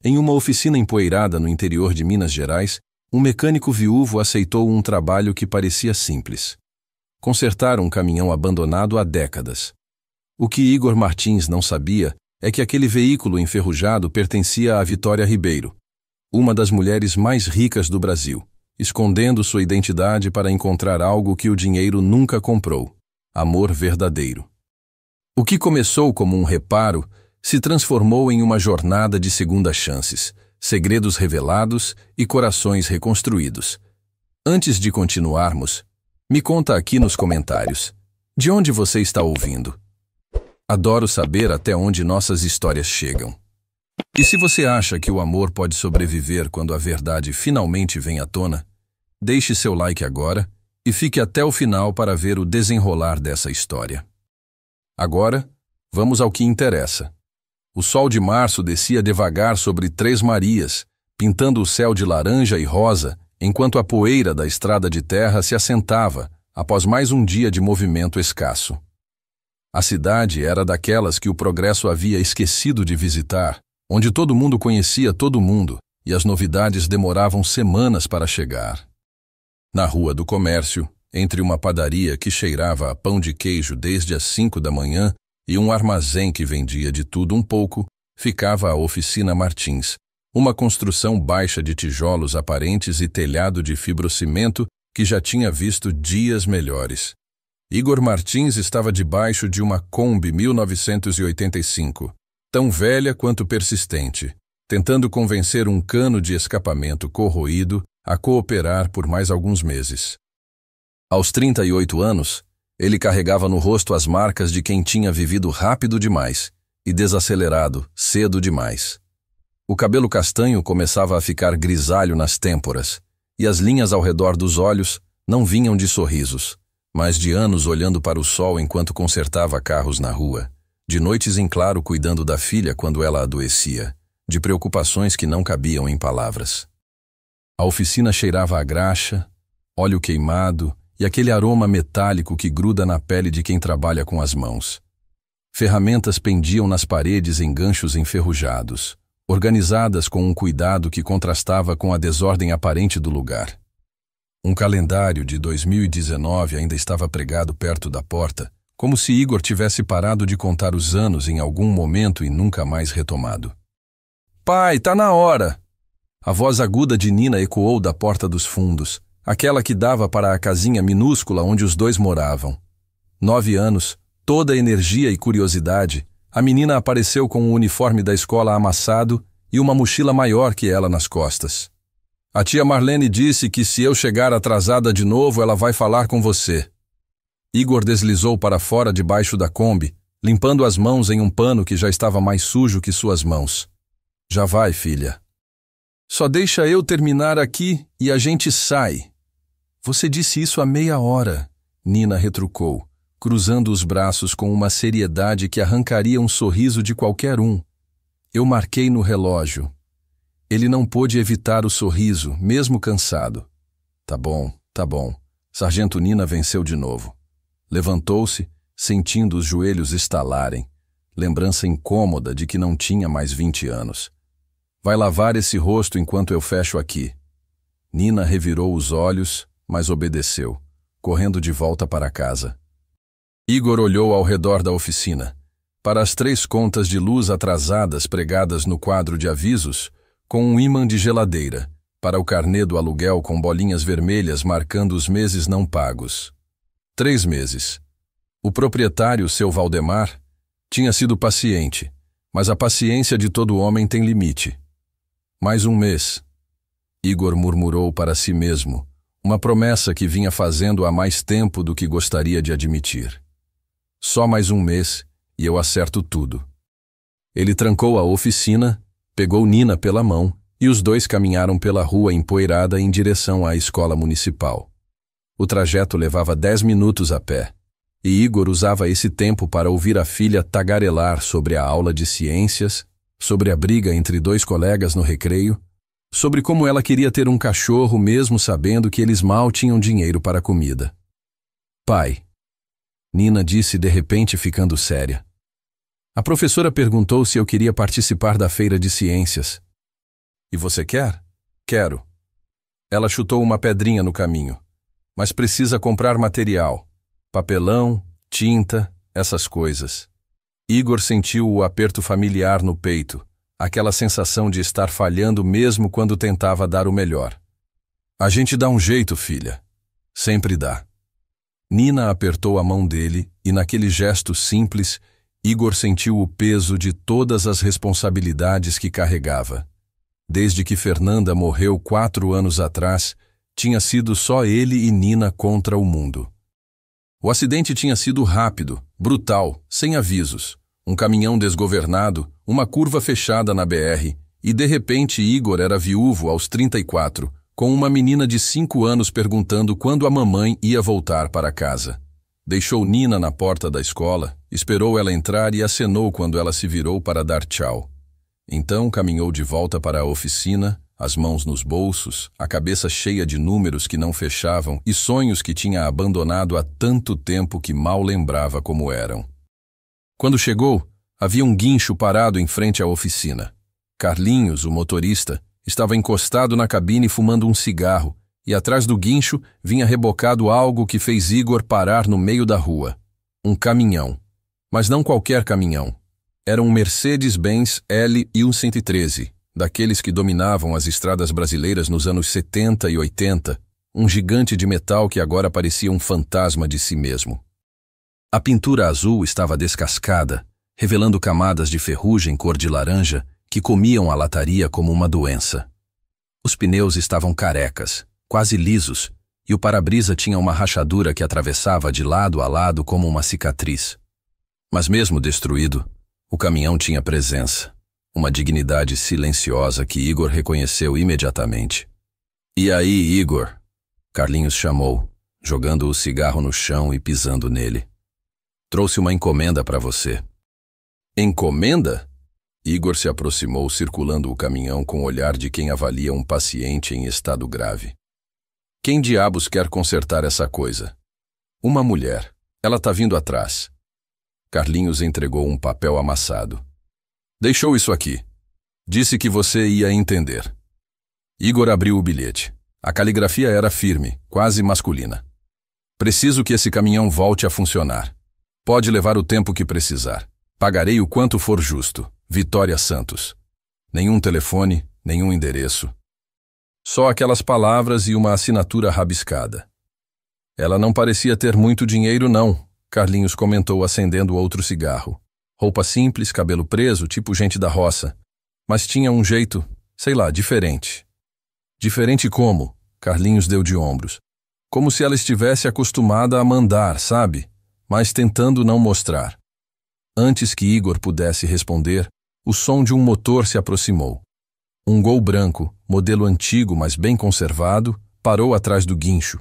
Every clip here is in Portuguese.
Em uma oficina empoeirada no interior de Minas Gerais, um mecânico viúvo aceitou um trabalho que parecia simples: consertar um caminhão abandonado há décadas. O que Igor Martins não sabia é que aquele veículo enferrujado pertencia a Vitória Ribeiro, uma das mulheres mais ricas do Brasil, escondendo sua identidade para encontrar algo que o dinheiro nunca comprou: amor verdadeiro. O que começou como um reparo se transformou em uma jornada de segundas chances, segredos revelados e corações reconstruídos. Antes de continuarmos, me conta aqui nos comentários: de onde você está ouvindo? Adoro saber até onde nossas histórias chegam. E se você acha que o amor pode sobreviver quando a verdade finalmente vem à tona, deixe seu like agora e fique até o final para ver o desenrolar dessa história. Agora, vamos ao que interessa. O sol de março descia devagar sobre Três Marias, pintando o céu de laranja e rosa, enquanto a poeira da estrada de terra se assentava após mais um dia de movimento escasso. A cidade era daquelas que o progresso havia esquecido de visitar, onde todo mundo conhecia todo mundo e as novidades demoravam semanas para chegar. Na Rua do Comércio, entre uma padaria que cheirava a pão de queijo desde as 5 da manhã e um armazém que vendia de tudo um pouco, ficava a Oficina Martins, uma construção baixa de tijolos aparentes e telhado de fibrocimento que já tinha visto dias melhores. Igor Martins estava debaixo de uma Kombi 1985, tão velha quanto persistente, tentando convencer um cano de escapamento corroído a cooperar por mais alguns meses. Aos 38 anos, ele carregava no rosto as marcas de quem tinha vivido rápido demais e desacelerado cedo demais. O cabelo castanho começava a ficar grisalho nas têmporas, e as linhas ao redor dos olhos não vinham de sorrisos, mas de anos olhando para o sol enquanto consertava carros na rua, de noites em claro cuidando da filha quando ela adoecia, de preocupações que não cabiam em palavras. A oficina cheirava a graxa, óleo queimado e aquele aroma metálico que gruda na pele de quem trabalha com as mãos. Ferramentas pendiam nas paredes em ganchos enferrujados, organizadas com um cuidado que contrastava com a desordem aparente do lugar. Um calendário de 2019 ainda estava pregado perto da porta, como se Igor tivesse parado de contar os anos em algum momento e nunca mais retomado. "Pai, tá na hora!" A voz aguda de Nina ecoou da porta dos fundos, aquela que dava para a casinha minúscula onde os dois moravam. 9 anos, toda energia e curiosidade, a menina apareceu com o uniforme da escola amassado e uma mochila maior que ela nas costas. "A tia Marlene disse que se eu chegar atrasada de novo, ela vai falar com você." Igor deslizou para fora debaixo da Kombi, limpando as mãos em um pano que já estava mais sujo que suas mãos. "Já vai, filha." "Só deixa eu terminar aqui e a gente sai." "Você disse isso há meia hora," Nina retrucou, cruzando os braços com uma seriedade que arrancaria um sorriso de qualquer um. "Eu marquei no relógio." Ele não pôde evitar o sorriso, mesmo cansado. Tá bom. Sargento Nina venceu de novo. Levantou-se, sentindo os joelhos estalarem, lembrança incômoda de que não tinha mais 20 anos. "Vai lavar esse rosto enquanto eu fecho aqui." Nina revirou os olhos, mas obedeceu, correndo de volta para casa. Igor olhou ao redor da oficina, para as 3 contas de luz atrasadas pregadas no quadro de avisos, com um ímã de geladeira, para o carnê do aluguel com bolinhas vermelhas marcando os meses não pagos. 3 meses. O proprietário, seu Valdemar, tinha sido paciente, mas a paciência de todo homem tem limite. Mais um mês. Igor murmurou para si mesmo, uma promessa que vinha fazendo há mais tempo do que gostaria de admitir. Só mais um mês e eu acerto tudo. Ele trancou a oficina, pegou Nina pela mão e os dois caminharam pela rua empoeirada em direção à escola municipal. O trajeto levava 10 minutos a pé, e Igor usava esse tempo para ouvir a filha tagarelar sobre a aula de ciências, sobre a briga entre 2 colegas no recreio, sobre como ela queria ter um cachorro mesmo sabendo que eles mal tinham dinheiro para a comida. "Pai," Nina disse de repente ficando séria. "A professora perguntou se eu queria participar da feira de ciências. E você quer? Quero. Ela chutou uma pedrinha no caminho. Mas precisa comprar material. Papelão, tinta, essas coisas. Igor sentiu o aperto familiar no peito, aquela sensação de estar falhando mesmo quando tentava dar o melhor. A gente dá um jeito, filha. Sempre dá. Nina apertou a mão dele e naquele gesto simples, Igor sentiu o peso de todas as responsabilidades que carregava. Desde que Fernanda morreu 4 anos atrás, tinha sido só ele e Nina contra o mundo. O acidente tinha sido rápido, brutal, sem avisos. Um caminhão desgovernado, uma curva fechada na BR, e de repente Igor era viúvo aos 34, com uma menina de 5 anos perguntando quando a mamãe ia voltar para casa. Deixou Nina na porta da escola, esperou ela entrar e acenou quando ela se virou para dar tchau. Então caminhou de volta para a oficina, as mãos nos bolsos, a cabeça cheia de números que não fechavam e sonhos que tinha abandonado há tanto tempo que mal lembrava como eram. Quando chegou, havia um guincho parado em frente à oficina. Carlinhos, o motorista, estava encostado na cabine fumando um cigarro, e atrás do guincho vinha rebocado algo que fez Igor parar no meio da rua. Um caminhão. Mas não qualquer caminhão. Era um Mercedes-Benz L1113, daqueles que dominavam as estradas brasileiras nos anos 70 e 80, um gigante de metal que agora parecia um fantasma de si mesmo. A pintura azul estava descascada, revelando camadas de ferrugem cor de laranja que comiam a lataria como uma doença. Os pneus estavam carecas, quase lisos, e o para-brisa tinha uma rachadura que atravessava de lado a lado como uma cicatriz. Mas mesmo destruído, o caminhão tinha presença, uma dignidade silenciosa que Igor reconheceu imediatamente. "E aí, Igor?" Carlinhos chamou, jogando o cigarro no chão e pisando nele. "Trouxe uma encomenda para você." "Encomenda?" Igor se aproximou, circulando o caminhão com o olhar de quem avalia um paciente em estado grave. "Quem diabos quer consertar essa coisa?" "Uma mulher. Ela tá vindo atrás." Carlinhos entregou um papel amassado. "Deixou isso aqui. Disse que você ia entender." Igor abriu o bilhete. A caligrafia era firme, quase masculina. "Preciso que esse caminhão volte a funcionar. Pode levar o tempo que precisar. Pagarei o quanto for justo. Vitória Santos." Nenhum telefone, nenhum endereço. Só aquelas palavras e uma assinatura rabiscada. "Ela não parecia ter muito dinheiro, não," Carlinhos comentou acendendo outro cigarro. "Roupa simples, cabelo preso, tipo gente da roça. Mas tinha um jeito, sei lá, diferente." "Diferente como?" Carlinhos deu de ombros. "Como se ela estivesse acostumada a mandar, sabe? Mas tentando não mostrar." Antes que Igor pudesse responder, o som de um motor se aproximou. Um Gol branco, modelo antigo mas bem conservado, parou atrás do guincho.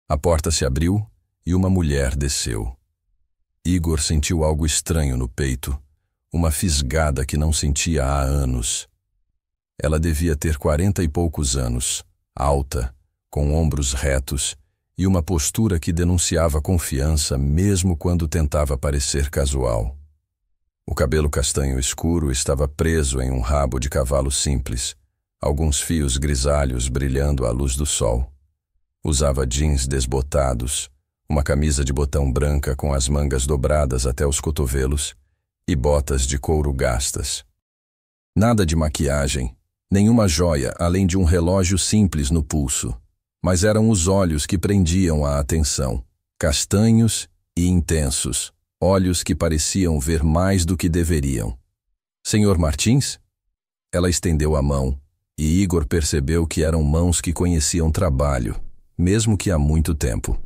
A porta se abriu e uma mulher desceu. Igor sentiu algo estranho no peito, uma fisgada que não sentia há anos. Ela devia ter 40 e poucos anos, alta, com ombros retos e uma postura que denunciava confiança mesmo quando tentava parecer casual. O cabelo castanho escuro estava preso em um rabo de cavalo simples, alguns fios grisalhos brilhando à luz do sol. Usava jeans desbotados, uma camisa de botão branca com as mangas dobradas até os cotovelos e botas de couro gastas. Nada de maquiagem, nenhuma joia além de um relógio simples no pulso, mas eram os olhos que prendiam a atenção, castanhos e intensos. Olhos que pareciam ver mais do que deveriam. "Senhor Martins?" Ela estendeu a mão, e Igor percebeu que eram mãos que conheciam trabalho, mesmo que há muito tempo.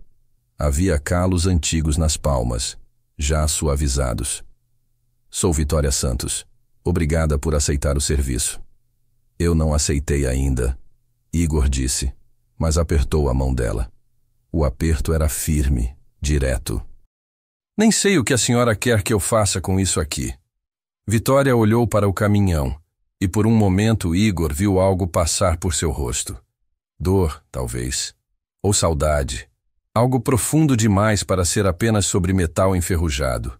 Havia calos antigos nas palmas, já suavizados. "Sou Vitória Santos. Obrigada por aceitar o serviço." "Eu não aceitei ainda," Igor disse, mas apertou a mão dela. O aperto era firme, direto. "Nem sei o que a senhora quer que eu faça com isso aqui." Vitória olhou para o caminhão, e por um momento Igor viu algo passar por seu rosto. Dor, talvez. Ou saudade. Algo profundo demais para ser apenas sobre metal enferrujado.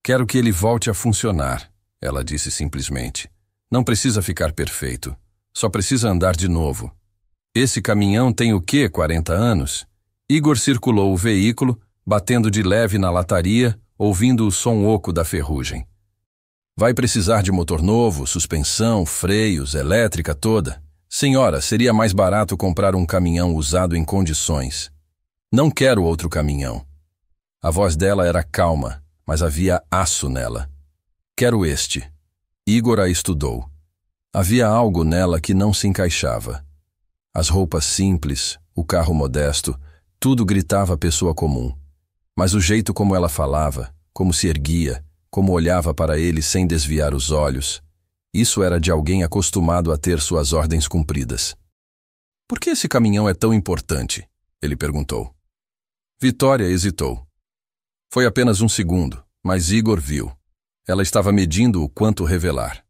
"Quero que ele volte a funcionar," ela disse simplesmente. "Não precisa ficar perfeito. Só precisa andar de novo. Esse caminhão tem o quê, 40 anos? Igor circulou o veículo, batendo de leve na lataria, ouvindo o som oco da ferrugem. Vai precisar de motor novo, suspensão, freios, elétrica toda. Senhora, seria mais barato comprar um caminhão usado em condições. Não quero outro caminhão. A voz dela era calma, mas havia aço nela. Quero este. Igor a estudou. Havia algo nela que não se encaixava. As roupas simples, o carro modesto, tudo gritava pessoa comum. Mas o jeito como ela falava, como se erguia, como olhava para ele sem desviar os olhos, isso era de alguém acostumado a ter suas ordens cumpridas. Por que esse caminhão é tão importante? Ele perguntou. Vitória hesitou. Foi apenas um segundo, mas Igor viu. Ela estava medindo o quanto revelar.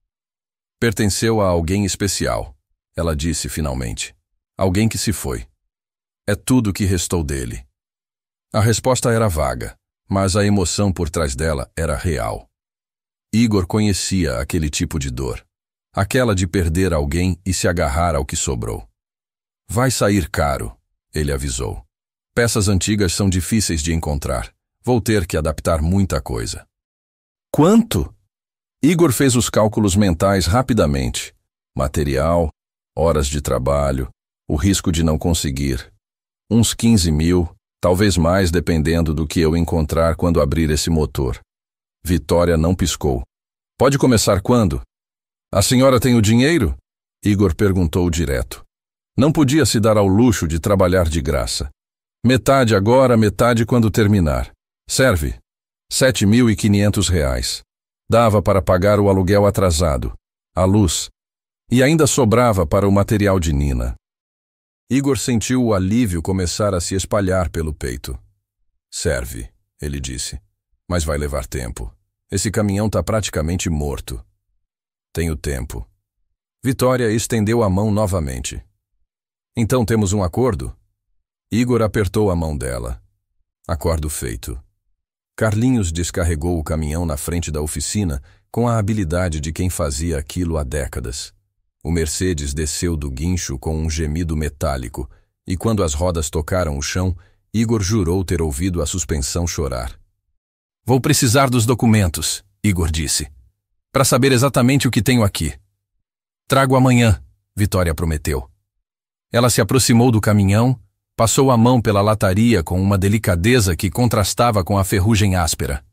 Pertenceu a alguém especial, ela disse finalmente. Alguém que se foi. É tudo que restou dele. A resposta era vaga, mas a emoção por trás dela era real. Igor conhecia aquele tipo de dor. Aquela de perder alguém e se agarrar ao que sobrou. Vai sair caro, ele avisou. Peças antigas são difíceis de encontrar. Vou ter que adaptar muita coisa. Quanto? Igor fez os cálculos mentais rapidamente. Material, horas de trabalho, o risco de não conseguir. Uns 15 mil, talvez mais dependendo do que eu encontrar quando abrir esse motor. Vitória não piscou. Pode começar quando? A senhora tem o dinheiro? Igor perguntou direto. Não podia se dar ao luxo de trabalhar de graça. Metade agora, metade quando terminar. Serve. R$ 7.500. Dava para pagar o aluguel atrasado, a luz, e ainda sobrava para o material de Nina. Igor sentiu o alívio começar a se espalhar pelo peito. Serve, ele disse, mas vai levar tempo. Esse caminhão está praticamente morto. Tenho tempo. Vitória estendeu a mão novamente. Então temos um acordo? Igor apertou a mão dela. Acordo feito. Carlinhos descarregou o caminhão na frente da oficina com a habilidade de quem fazia aquilo há décadas. O Mercedes desceu do guincho com um gemido metálico, e quando as rodas tocaram o chão, Igor jurou ter ouvido a suspensão chorar. Vou precisar dos documentos, Igor disse, para saber exatamente o que tenho aqui. Trago amanhã, Vitória prometeu. Ela se aproximou do caminhão, passou a mão pela lataria com uma delicadeza que contrastava com a ferrugem áspera.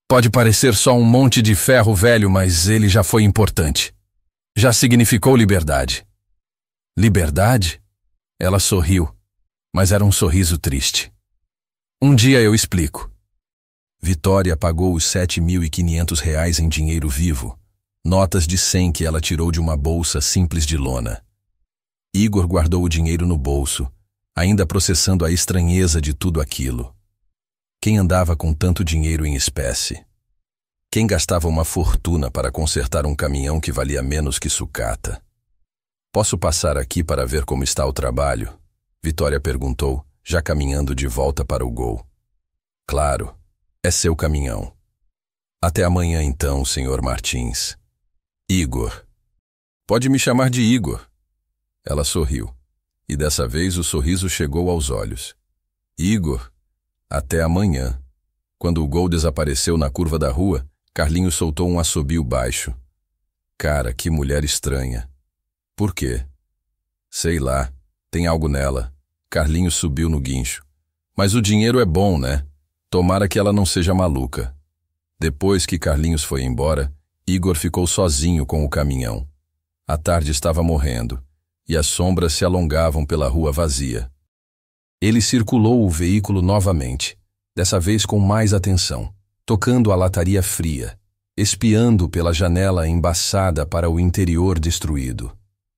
Pode parecer só um monte de ferro velho, mas ele já foi importante. Já significou liberdade. Liberdade? Ela sorriu, mas era um sorriso triste. Um dia eu explico. Vitória pagou os R$ 7.500 em dinheiro vivo, notas de 100 que ela tirou de uma bolsa simples de lona. Igor guardou o dinheiro no bolso, ainda processando a estranheza de tudo aquilo. Quem andava com tanto dinheiro em espécie? Quem gastava uma fortuna para consertar um caminhão que valia menos que sucata? Posso passar aqui para ver como está o trabalho? Vitória perguntou, já caminhando de volta para o Gol. Claro, é seu caminhão. Até amanhã então, Sr. Martins. Igor. Pode me chamar de Igor. Ela sorriu, e dessa vez o sorriso chegou aos olhos. Igor, até amanhã. Quando o Gol desapareceu na curva da rua, Carlinhos soltou um assobio baixo. Cara, que mulher estranha. Por quê? Sei lá, tem algo nela. Carlinhos subiu no guincho. Mas o dinheiro é bom, né? Tomara que ela não seja maluca. Depois que Carlinhos foi embora, Igor ficou sozinho com o caminhão. A tarde estava morrendo, e as sombras se alongavam pela rua vazia. Ele circulou o veículo novamente, dessa vez com mais atenção, tocando a lataria fria, espiando pela janela embaçada para o interior destruído.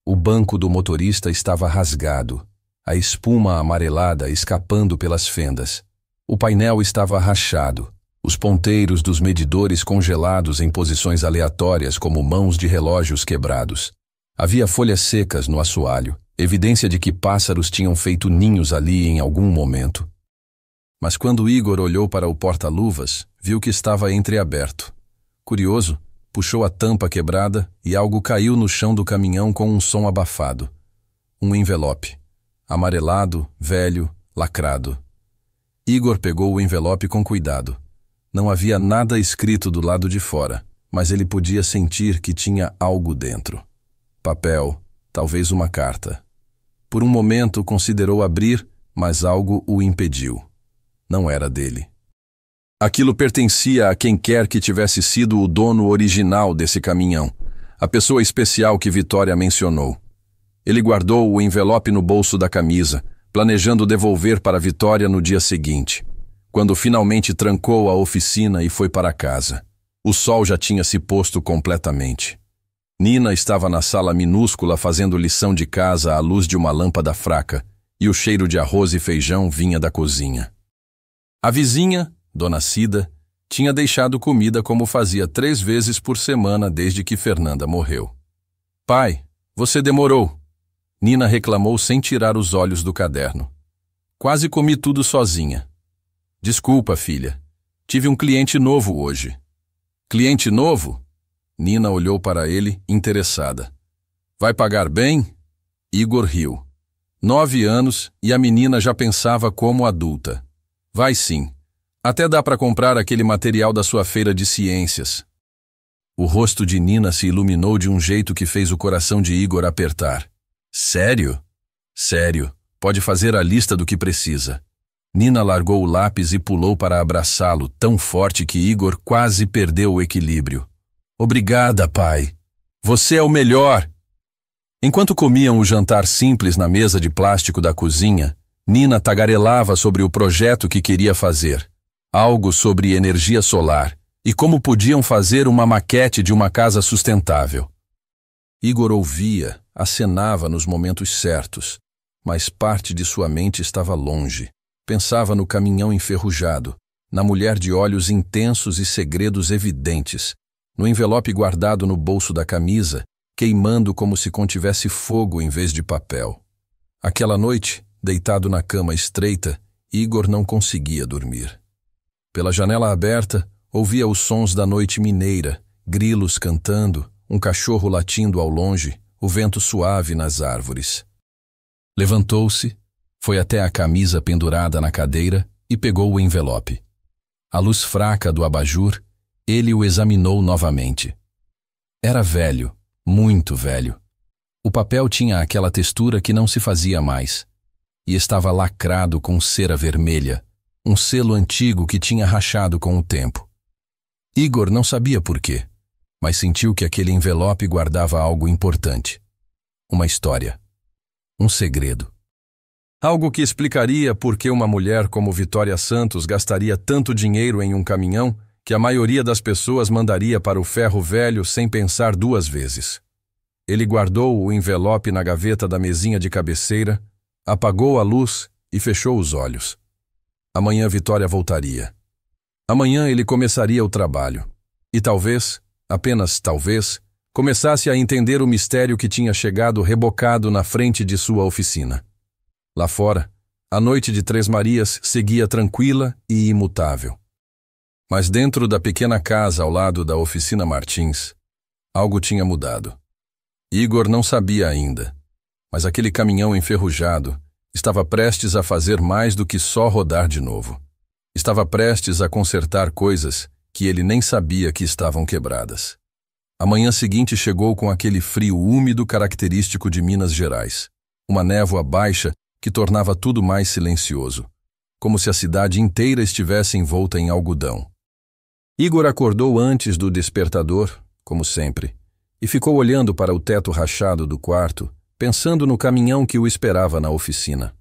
O banco do motorista estava rasgado, a espuma amarelada escapando pelas fendas. O painel estava rachado, os ponteiros dos medidores congelados em posições aleatórias como mãos de relógios quebrados. Havia folhas secas no assoalho, evidência de que pássaros tinham feito ninhos ali em algum momento. Mas quando Igor olhou para o porta-luvas, viu que estava entreaberto. Curioso, puxou a tampa quebrada e algo caiu no chão do caminhão com um som abafado. Um envelope. Amarelado, velho, lacrado. Igor pegou o envelope com cuidado. Não havia nada escrito do lado de fora, mas ele podia sentir que tinha algo dentro. Papel, talvez uma carta. Por um momento considerou abrir, mas algo o impediu. Não era dele. Aquilo pertencia a quem quer que tivesse sido o dono original desse caminhão, a pessoa especial que Vitória mencionou. Ele guardou o envelope no bolso da camisa, planejando devolver para Vitória no dia seguinte, quando finalmente trancou a oficina e foi para casa. O sol já tinha se posto completamente. Nina estava na sala minúscula fazendo lição de casa à luz de uma lâmpada fraca, e o cheiro de arroz e feijão vinha da cozinha. A vizinha, Dona Cida, tinha deixado comida como fazia 3 vezes por semana desde que Fernanda morreu. "Pai, você demorou", Nina reclamou sem tirar os olhos do caderno. "Quase comi tudo sozinha." "Desculpa, filha. Tive um cliente novo hoje." "Cliente novo?" Nina olhou para ele, interessada. "Vai pagar bem?" Igor riu. 9 anos e a menina já pensava como adulta. "Vai sim. Até dá para comprar aquele material da sua feira de ciências." O rosto de Nina se iluminou de um jeito que fez o coração de Igor apertar. "Sério?" "Sério. Pode fazer a lista do que precisa." Nina largou o lápis e pulou para abraçá-lo, tão forte que Igor quase perdeu o equilíbrio. "Obrigada, pai. Você é o melhor." Enquanto comiam o jantar simples na mesa de plástico da cozinha, Nina tagarelava sobre o projeto que queria fazer. Algo sobre energia solar e como podiam fazer uma maquete de uma casa sustentável. Igor ouvia, acenava nos momentos certos, mas parte de sua mente estava longe. Pensava no caminhão enferrujado, na mulher de olhos intensos e segredos evidentes, no envelope guardado no bolso da camisa, queimando como se contivesse fogo em vez de papel. Aquela noite, deitado na cama estreita, Igor não conseguia dormir. Pela janela aberta, ouvia os sons da noite mineira, grilos cantando, um cachorro latindo ao longe, o vento suave nas árvores. Levantou-se, foi até a camisa pendurada na cadeira e pegou o envelope. À luz fraca do abajur, ele o examinou novamente. Era velho, muito velho. O papel tinha aquela textura que não se fazia mais, e estava lacrado com cera vermelha, um selo antigo que tinha rachado com o tempo. Igor não sabia por quê, mas sentiu que aquele envelope guardava algo importante. Uma história. Um segredo. Algo que explicaria por que uma mulher como Vitória Santos gastaria tanto dinheiro em um caminhão que a maioria das pessoas mandaria para o ferro velho sem pensar 2 vezes. Ele guardou o envelope na gaveta da mesinha de cabeceira, apagou a luz e fechou os olhos. Amanhã Vitória voltaria. Amanhã ele começaria o trabalho. E talvez, apenas talvez, começasse a entender o mistério que tinha chegado rebocado na frente de sua oficina. Lá fora, a noite de Três Marias seguia tranquila e imutável. Mas dentro da pequena casa ao lado da oficina Martins, algo tinha mudado. Igor não sabia ainda, mas aquele caminhão enferrujado estava prestes a fazer mais do que só rodar de novo. Estava prestes a consertar coisas que ele nem sabia que estavam quebradas. A manhã seguinte chegou com aquele frio úmido característico de Minas Gerais, uma névoa baixa que tornava tudo mais silencioso, como se a cidade inteira estivesse envolta em algodão. Igor acordou antes do despertador, como sempre, e ficou olhando para o teto rachado do quarto, pensando no caminhão que o esperava na oficina.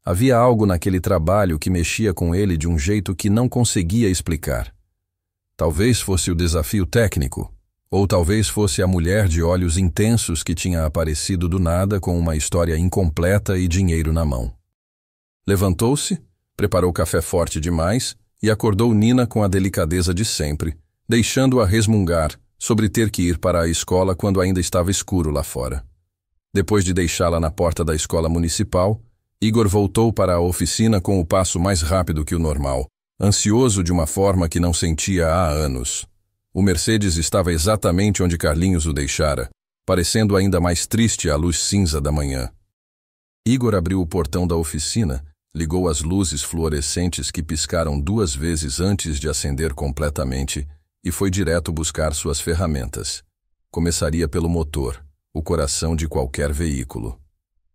Havia algo naquele trabalho que mexia com ele de um jeito que não conseguia explicar. Talvez fosse o desafio técnico, ou talvez fosse a mulher de olhos intensos que tinha aparecido do nada com uma história incompleta e dinheiro na mão. Levantou-se, preparou café forte demais e acordou Nina com a delicadeza de sempre, deixando-a resmungar sobre ter que ir para a escola quando ainda estava escuro lá fora. Depois de deixá-la na porta da escola municipal, Igor voltou para a oficina com o passo mais rápido que o normal, ansioso de uma forma que não sentia há anos. O Mercedes estava exatamente onde Carlinhos o deixara, parecendo ainda mais triste à luz cinza da manhã. Igor abriu o portão da oficina, ligou as luzes fluorescentes que piscaram 2 vezes antes de acender completamente e foi direto buscar suas ferramentas. Começaria pelo motor, o coração de qualquer veículo.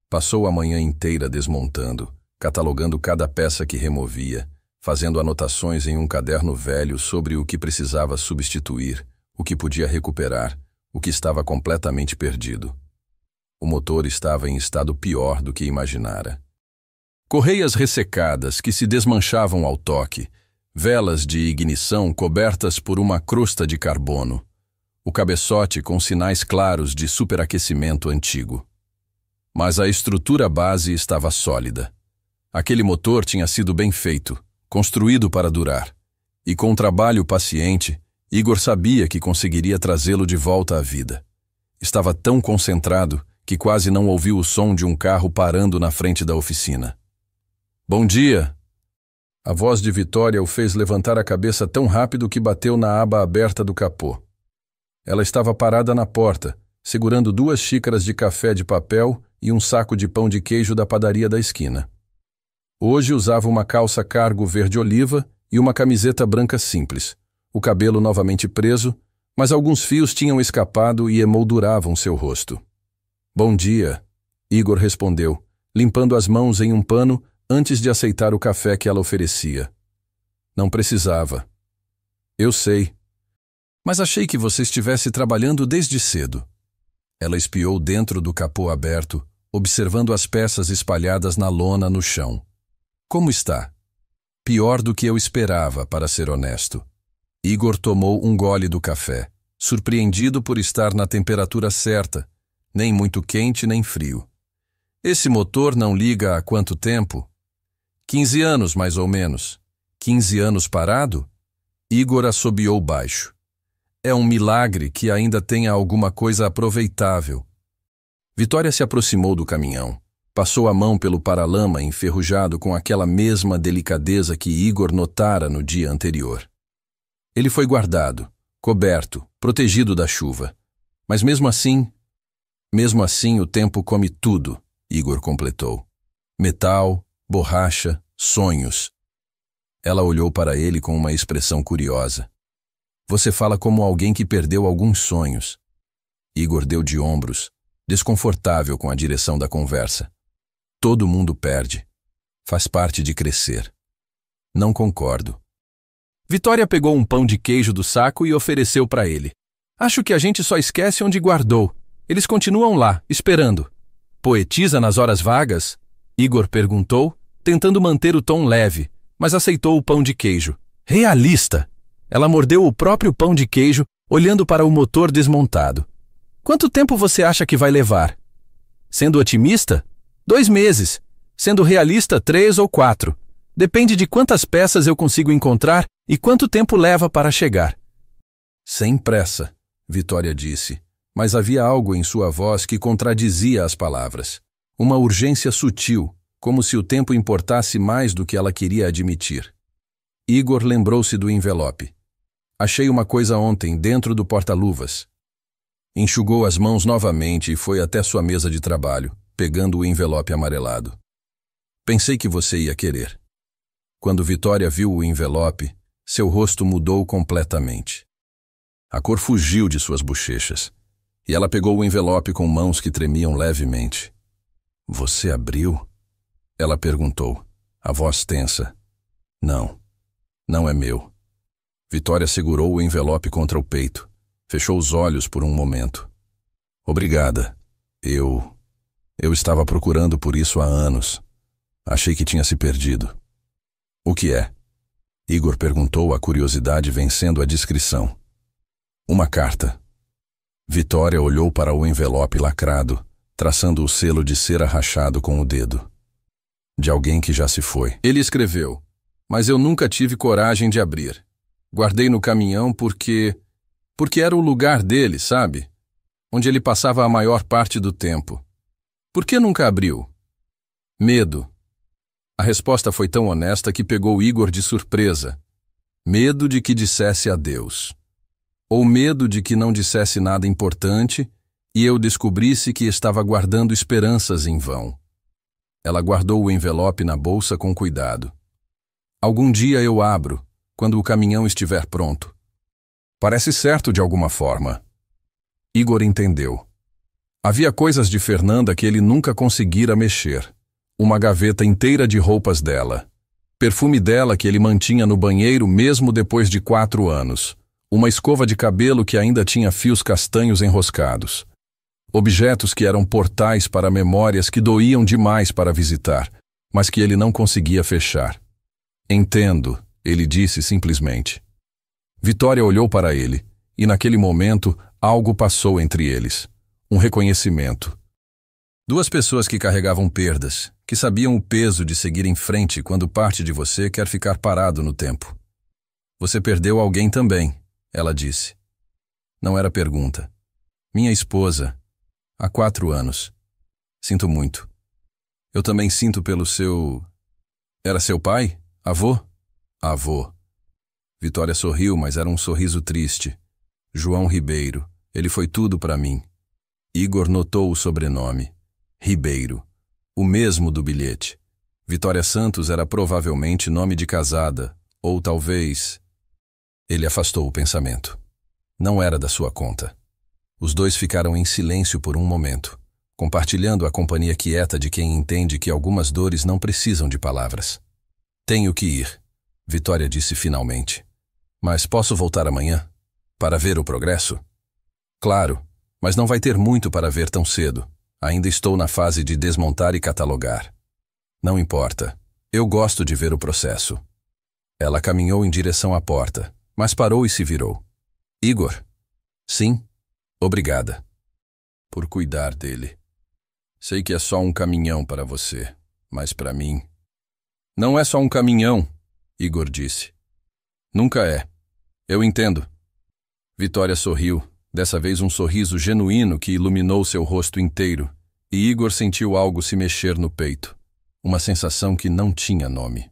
Passou a manhã inteira desmontando, catalogando cada peça que removia, fazendo anotações em um caderno velho sobre o que precisava substituir, o que podia recuperar, o que estava completamente perdido. O motor estava em estado pior do que imaginara. Correias ressecadas que se desmanchavam ao toque, velas de ignição cobertas por uma crosta de carbono, o cabeçote com sinais claros de superaquecimento antigo. Mas a estrutura base estava sólida. Aquele motor tinha sido bem feito, construído para durar, e com trabalho paciente, Igor sabia que conseguiria trazê-lo de volta à vida. Estava tão concentrado que quase não ouviu o som de um carro parando na frente da oficina. "Bom dia!" A voz de Vitória o fez levantar a cabeça tão rápido que bateu na aba aberta do capô. Ela estava parada na porta, segurando 2 xícaras de café de papel e um saco de pão de queijo da padaria da esquina. Hoje usava uma calça cargo verde-oliva e uma camiseta branca simples, o cabelo novamente preso, mas alguns fios tinham escapado e emolduravam seu rosto. "Bom dia", Igor respondeu, limpando as mãos em um pano antes de aceitar o café que ela oferecia. "Não precisava." "Eu sei. Mas achei que você estivesse trabalhando desde cedo." Ela espiou dentro do capô aberto, observando as peças espalhadas na lona no chão. "Como está?" "Pior do que eu esperava, para ser honesto." Igor tomou um gole do café, surpreendido por estar na temperatura certa, nem muito quente nem frio. "Esse motor não liga há quanto tempo?" 15 anos, mais ou menos." 15 anos parado? Igor assobiou baixo. "É um milagre que ainda tenha alguma coisa aproveitável." Vitória se aproximou do caminhão, passou a mão pelo paralama enferrujado com aquela mesma delicadeza que Igor notara no dia anterior. Ele foi guardado, coberto, protegido da chuva. Mas mesmo assim o tempo come tudo, Igor completou. Metal, borracha, sonhos. Ela olhou para ele com uma expressão curiosa. "Você fala como alguém que perdeu alguns sonhos." Igor deu de ombros, desconfortável com a direção da conversa. "Todo mundo perde. Faz parte de crescer." "Não concordo." Vitória pegou um pão de queijo do saco e ofereceu para ele. "Acho que a gente só esquece onde guardou. Eles continuam lá, esperando." "Poetiza nas horas vagas?" Igor perguntou, tentando manter o tom leve, mas aceitou o pão de queijo. "Realista!" Ela mordeu o próprio pão de queijo, olhando para o motor desmontado. "Quanto tempo você acha que vai levar?" "Sendo otimista? 2 meses. Sendo realista, 3 ou 4. Depende de quantas peças eu consigo encontrar e quanto tempo leva para chegar." "Sem pressa", Vitória disse, mas havia algo em sua voz que contradizia as palavras. Uma urgência sutil, como se o tempo importasse mais do que ela queria admitir. Igor lembrou-se do envelope. "Achei uma coisa ontem dentro do porta-luvas." Enxugou as mãos novamente e foi até sua mesa de trabalho, pegando o envelope amarelado. "Pensei que você ia querer." Quando Vitória viu o envelope, seu rosto mudou completamente. A cor fugiu de suas bochechas, e ela pegou o envelope com mãos que tremiam levemente. "Você abriu?" Ela perguntou, a voz tensa. "Não, não é meu." Vitória segurou o envelope contra o peito, fechou os olhos por um momento. "Obrigada. Eu estava procurando por isso há anos. Achei que tinha se perdido." "O que é?" Igor perguntou, a curiosidade vencendo a discrição. "Uma carta." Vitória olhou para o envelope lacrado, traçando o selo de cera rachado com o dedo. "De alguém que já se foi." Ele escreveu, mas eu nunca tive coragem de abrir. Guardei no caminhão porque era o lugar dele, sabe? Onde ele passava a maior parte do tempo. "Por que nunca abriu?" "Medo." A resposta foi tão honesta que pegou Igor de surpresa. Medo de que dissesse adeus. ou medo de que não dissesse nada importante e eu descobrisse que estava guardando esperanças em vão. Ela guardou o envelope na bolsa com cuidado. Algum dia eu abro, quando o caminhão estiver pronto. Parece certo de alguma forma. Igor entendeu. Havia coisas de Fernanda que ele nunca conseguira mexer. Uma gaveta inteira de roupas dela. Perfume dela que ele mantinha no banheiro mesmo depois de 4 anos. Uma escova de cabelo que ainda tinha fios castanhos enroscados. Objetos que eram portais para memórias que doíam demais para visitar, mas que ele não conseguia fechar. Entendo, ele disse simplesmente. Vitória olhou para ele, e naquele momento algo passou entre eles. Um reconhecimento. 2 pessoas que carregavam perdas, que sabiam o peso de seguir em frente quando parte de você quer ficar parado no tempo. Você perdeu alguém também, ela disse. Não era pergunta. Minha esposa, há 4 anos. Sinto muito. Eu também sinto pelo seu... Era seu pai? Avô? Avô. Vitória sorriu, mas era um sorriso triste. João Ribeiro. Ele foi tudo para mim. Igor notou o sobrenome. Ribeiro. O mesmo do bilhete. Vitória Santos era provavelmente nome de casada, ou talvez... Ele afastou o pensamento. Não era da sua conta. Os 2 ficaram em silêncio por um momento, compartilhando a companhia quieta de quem entende que algumas dores não precisam de palavras. Tenho que ir, Vitória disse finalmente. Mas posso voltar amanhã? Para ver o progresso? Claro, mas não vai ter muito para ver tão cedo. Ainda estou na fase de desmontar e catalogar. Não importa. Eu gosto de ver o processo. Ela caminhou em direção à porta, mas parou e se virou. Igor? Sim? Obrigada. Por cuidar dele. Sei que é só um caminhão para você, mas para mim... Não é só um caminhão, Igor disse. Nunca é. Eu entendo. Vitória sorriu, dessa vez um sorriso genuíno que iluminou seu rosto inteiro, e Igor sentiu algo se mexer no peito, uma sensação que não tinha nome.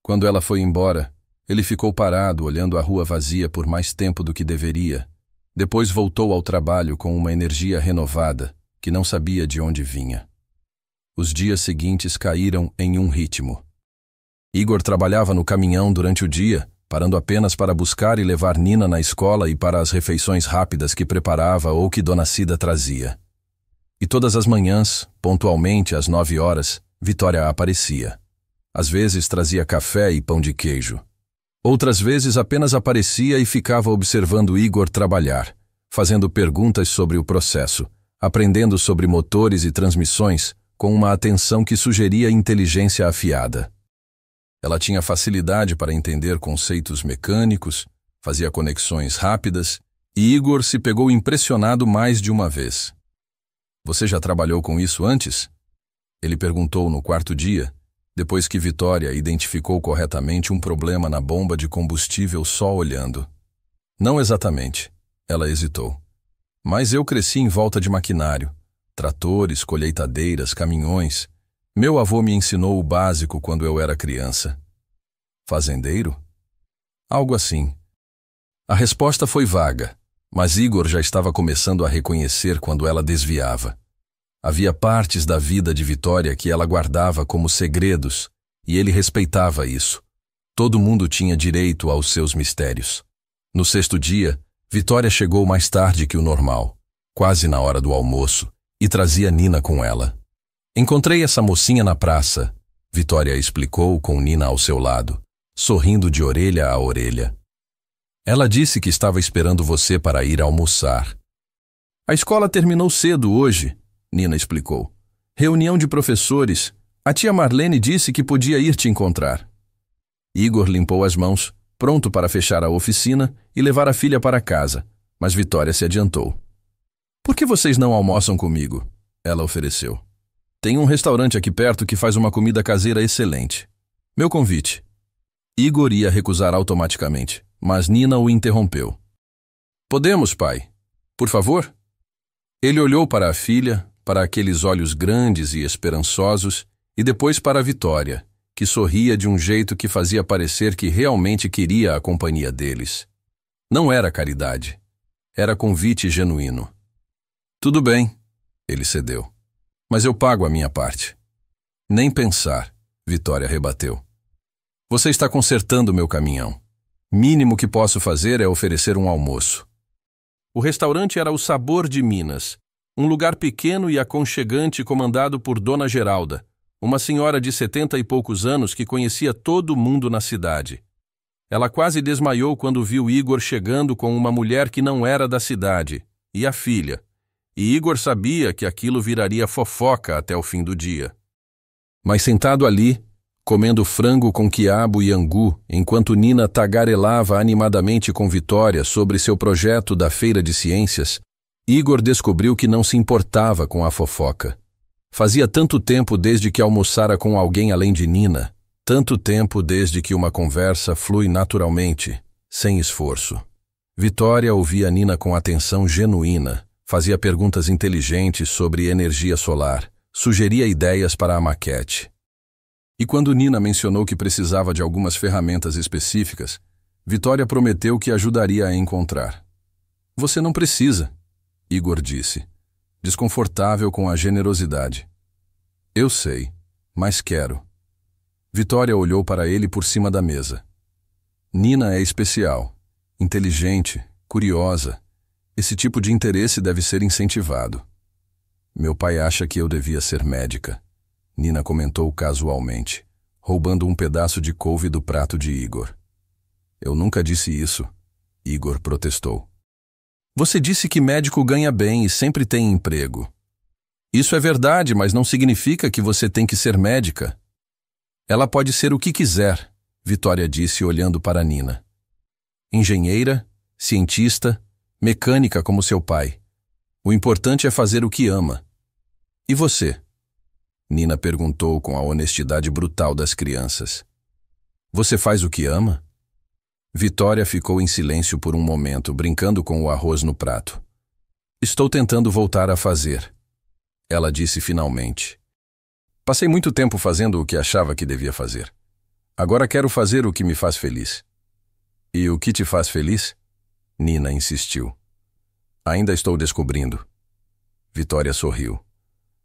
Quando ela foi embora, ele ficou parado olhando a rua vazia por mais tempo do que deveria. Depois voltou ao trabalho com uma energia renovada, que não sabia de onde vinha. Os dias seguintes caíram em um ritmo. Igor trabalhava no caminhão durante o dia, parando apenas para buscar e levar Nina na escola e para as refeições rápidas que preparava ou que Dona Cida trazia. E todas as manhãs, pontualmente às 9 horas, Vitória aparecia. Às vezes trazia café e pão de queijo. Outras vezes apenas aparecia e ficava observando Igor trabalhar, fazendo perguntas sobre o processo, aprendendo sobre motores e transmissões com uma atenção que sugeria inteligência afiada. Ela tinha facilidade para entender conceitos mecânicos, fazia conexões rápidas, e Igor se pegou impressionado mais de uma vez. Você já trabalhou com isso antes? Ele perguntou no 4º dia, depois que Vitória identificou corretamente um problema na bomba de combustível só olhando. Não exatamente, ela hesitou. Mas eu cresci em volta de maquinário, tratores, colheitadeiras, caminhões. Meu avô me ensinou o básico quando eu era criança. Fazendeiro? Algo assim. A resposta foi vaga, mas Igor já estava começando a reconhecer quando ela desviava. Havia partes da vida de Vitória que ela guardava como segredos, e ele respeitava isso. Todo mundo tinha direito aos seus mistérios. No 6º dia, Vitória chegou mais tarde que o normal, quase na hora do almoço, e trazia Nina com ela. Encontrei essa mocinha na praça, Vitória explicou com Nina ao seu lado, sorrindo de orelha a orelha. Ela disse que estava esperando você para ir almoçar. A escola terminou cedo hoje, Nina explicou. Reunião de professores. A tia Marlene disse que podia ir te encontrar. Igor limpou as mãos, pronto para fechar a oficina e levar a filha para casa, mas Vitória se adiantou. Por que vocês não almoçam comigo? Ela ofereceu. Tem um restaurante aqui perto que faz uma comida caseira excelente. Meu convite. Igor ia recusar automaticamente, mas Nina o interrompeu. Podemos, pai? Por favor? Ele olhou para a filha, para aqueles olhos grandes e esperançosos, e depois para a Vitória, que sorria de um jeito que fazia parecer que realmente queria a companhia deles. Não era caridade. Era convite genuíno. Tudo bem, ele cedeu. Mas eu pago a minha parte. Nem pensar, Vitória rebateu. Você está consertando meu caminhão. Mínimo que posso fazer é oferecer um almoço. O restaurante era o Sabor de Minas, um lugar pequeno e aconchegante comandado por Dona Geralda, uma senhora de 70 e poucos anos que conhecia todo mundo na cidade. Ela quase desmaiou quando viu Igor chegando com uma mulher que não era da cidade, e a filha. E Igor sabia que aquilo viraria fofoca até o fim do dia. Mas sentado ali, comendo frango com quiabo e angu, enquanto Nina tagarelava animadamente com Vitória sobre seu projeto da Feira de Ciências, Igor descobriu que não se importava com a fofoca. Fazia tanto tempo desde que almoçara com alguém além de Nina, tanto tempo desde que uma conversa flui naturalmente, sem esforço. Vitória ouvia Nina com atenção genuína, fazia perguntas inteligentes sobre energia solar, sugeria ideias para a maquete. E quando Nina mencionou que precisava de algumas ferramentas específicas, Vitória prometeu que ajudaria a encontrar. Você não precisa, Igor disse, desconfortável com a generosidade. Eu sei, mas quero. Vitória olhou para ele por cima da mesa. Nina é especial, inteligente, curiosa. Esse tipo de interesse deve ser incentivado. Meu pai acha que eu devia ser médica, Nina comentou casualmente, roubando um pedaço de couve do prato de Igor. Eu nunca disse isso, Igor protestou. Você disse que médico ganha bem e sempre tem emprego. Isso é verdade, mas não significa que você tem que ser médica. Ela pode ser o que quiser, Vitória disse olhando para Nina. Engenheira, cientista, mecânica como seu pai. O importante é fazer o que ama. E você? Nina perguntou com a honestidade brutal das crianças. Você faz o que ama? Vitória ficou em silêncio por um momento, brincando com o arroz no prato. Estou tentando voltar a fazer, ela disse finalmente. Passei muito tempo fazendo o que achava que devia fazer. Agora quero fazer o que me faz feliz. E o que te faz feliz? Nina insistiu. Ainda estou descobrindo. Vitória sorriu.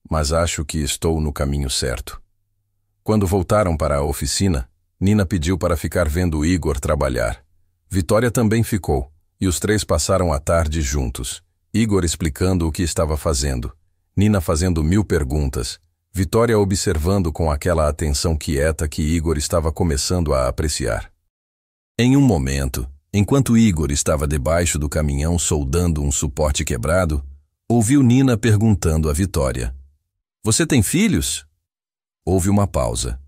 Mas acho que estou no caminho certo. Quando voltaram para a oficina, Nina pediu para ficar vendo Igor trabalhar. Vitória também ficou, e os três passaram a tarde juntos. Igor explicando o que estava fazendo, Nina fazendo 1000 perguntas, Vitória observando com aquela atenção quieta que Igor estava começando a apreciar. Em um momento, enquanto Igor estava debaixo do caminhão soldando um suporte quebrado, ouviu Nina perguntando a Vitória. Você tem filhos? Houve uma pausa.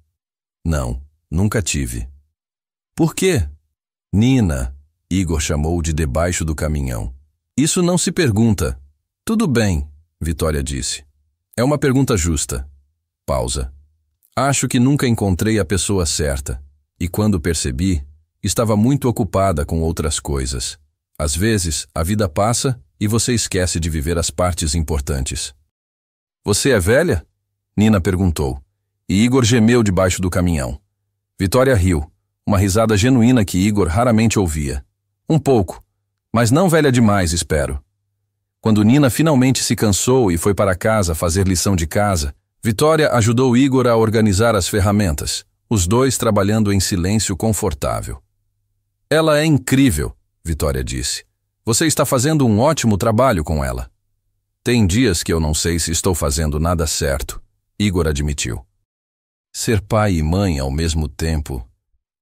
Não, nunca tive. Por quê? Nina, Igor chamou de debaixo do caminhão. Isso não se pergunta. Tudo bem, Vitória disse. É uma pergunta justa. Pausa. Acho que nunca encontrei a pessoa certa. E quando percebi, estava muito ocupada com outras coisas. Às vezes, a vida passa e você esquece de viver as partes importantes. Você é velha? Nina perguntou. E Igor gemeu debaixo do caminhão. Vitória riu, uma risada genuína que Igor raramente ouvia. Um pouco, mas não velha demais, espero. Quando Nina finalmente se cansou e foi para casa fazer lição de casa, Vitória ajudou Igor a organizar as ferramentas, os dois trabalhando em silêncio confortável. Ela é incrível, Vitória disse. Você está fazendo um ótimo trabalho com ela. Tem dias que eu não sei se estou fazendo nada certo, Igor admitiu. Ser pai e mãe ao mesmo tempo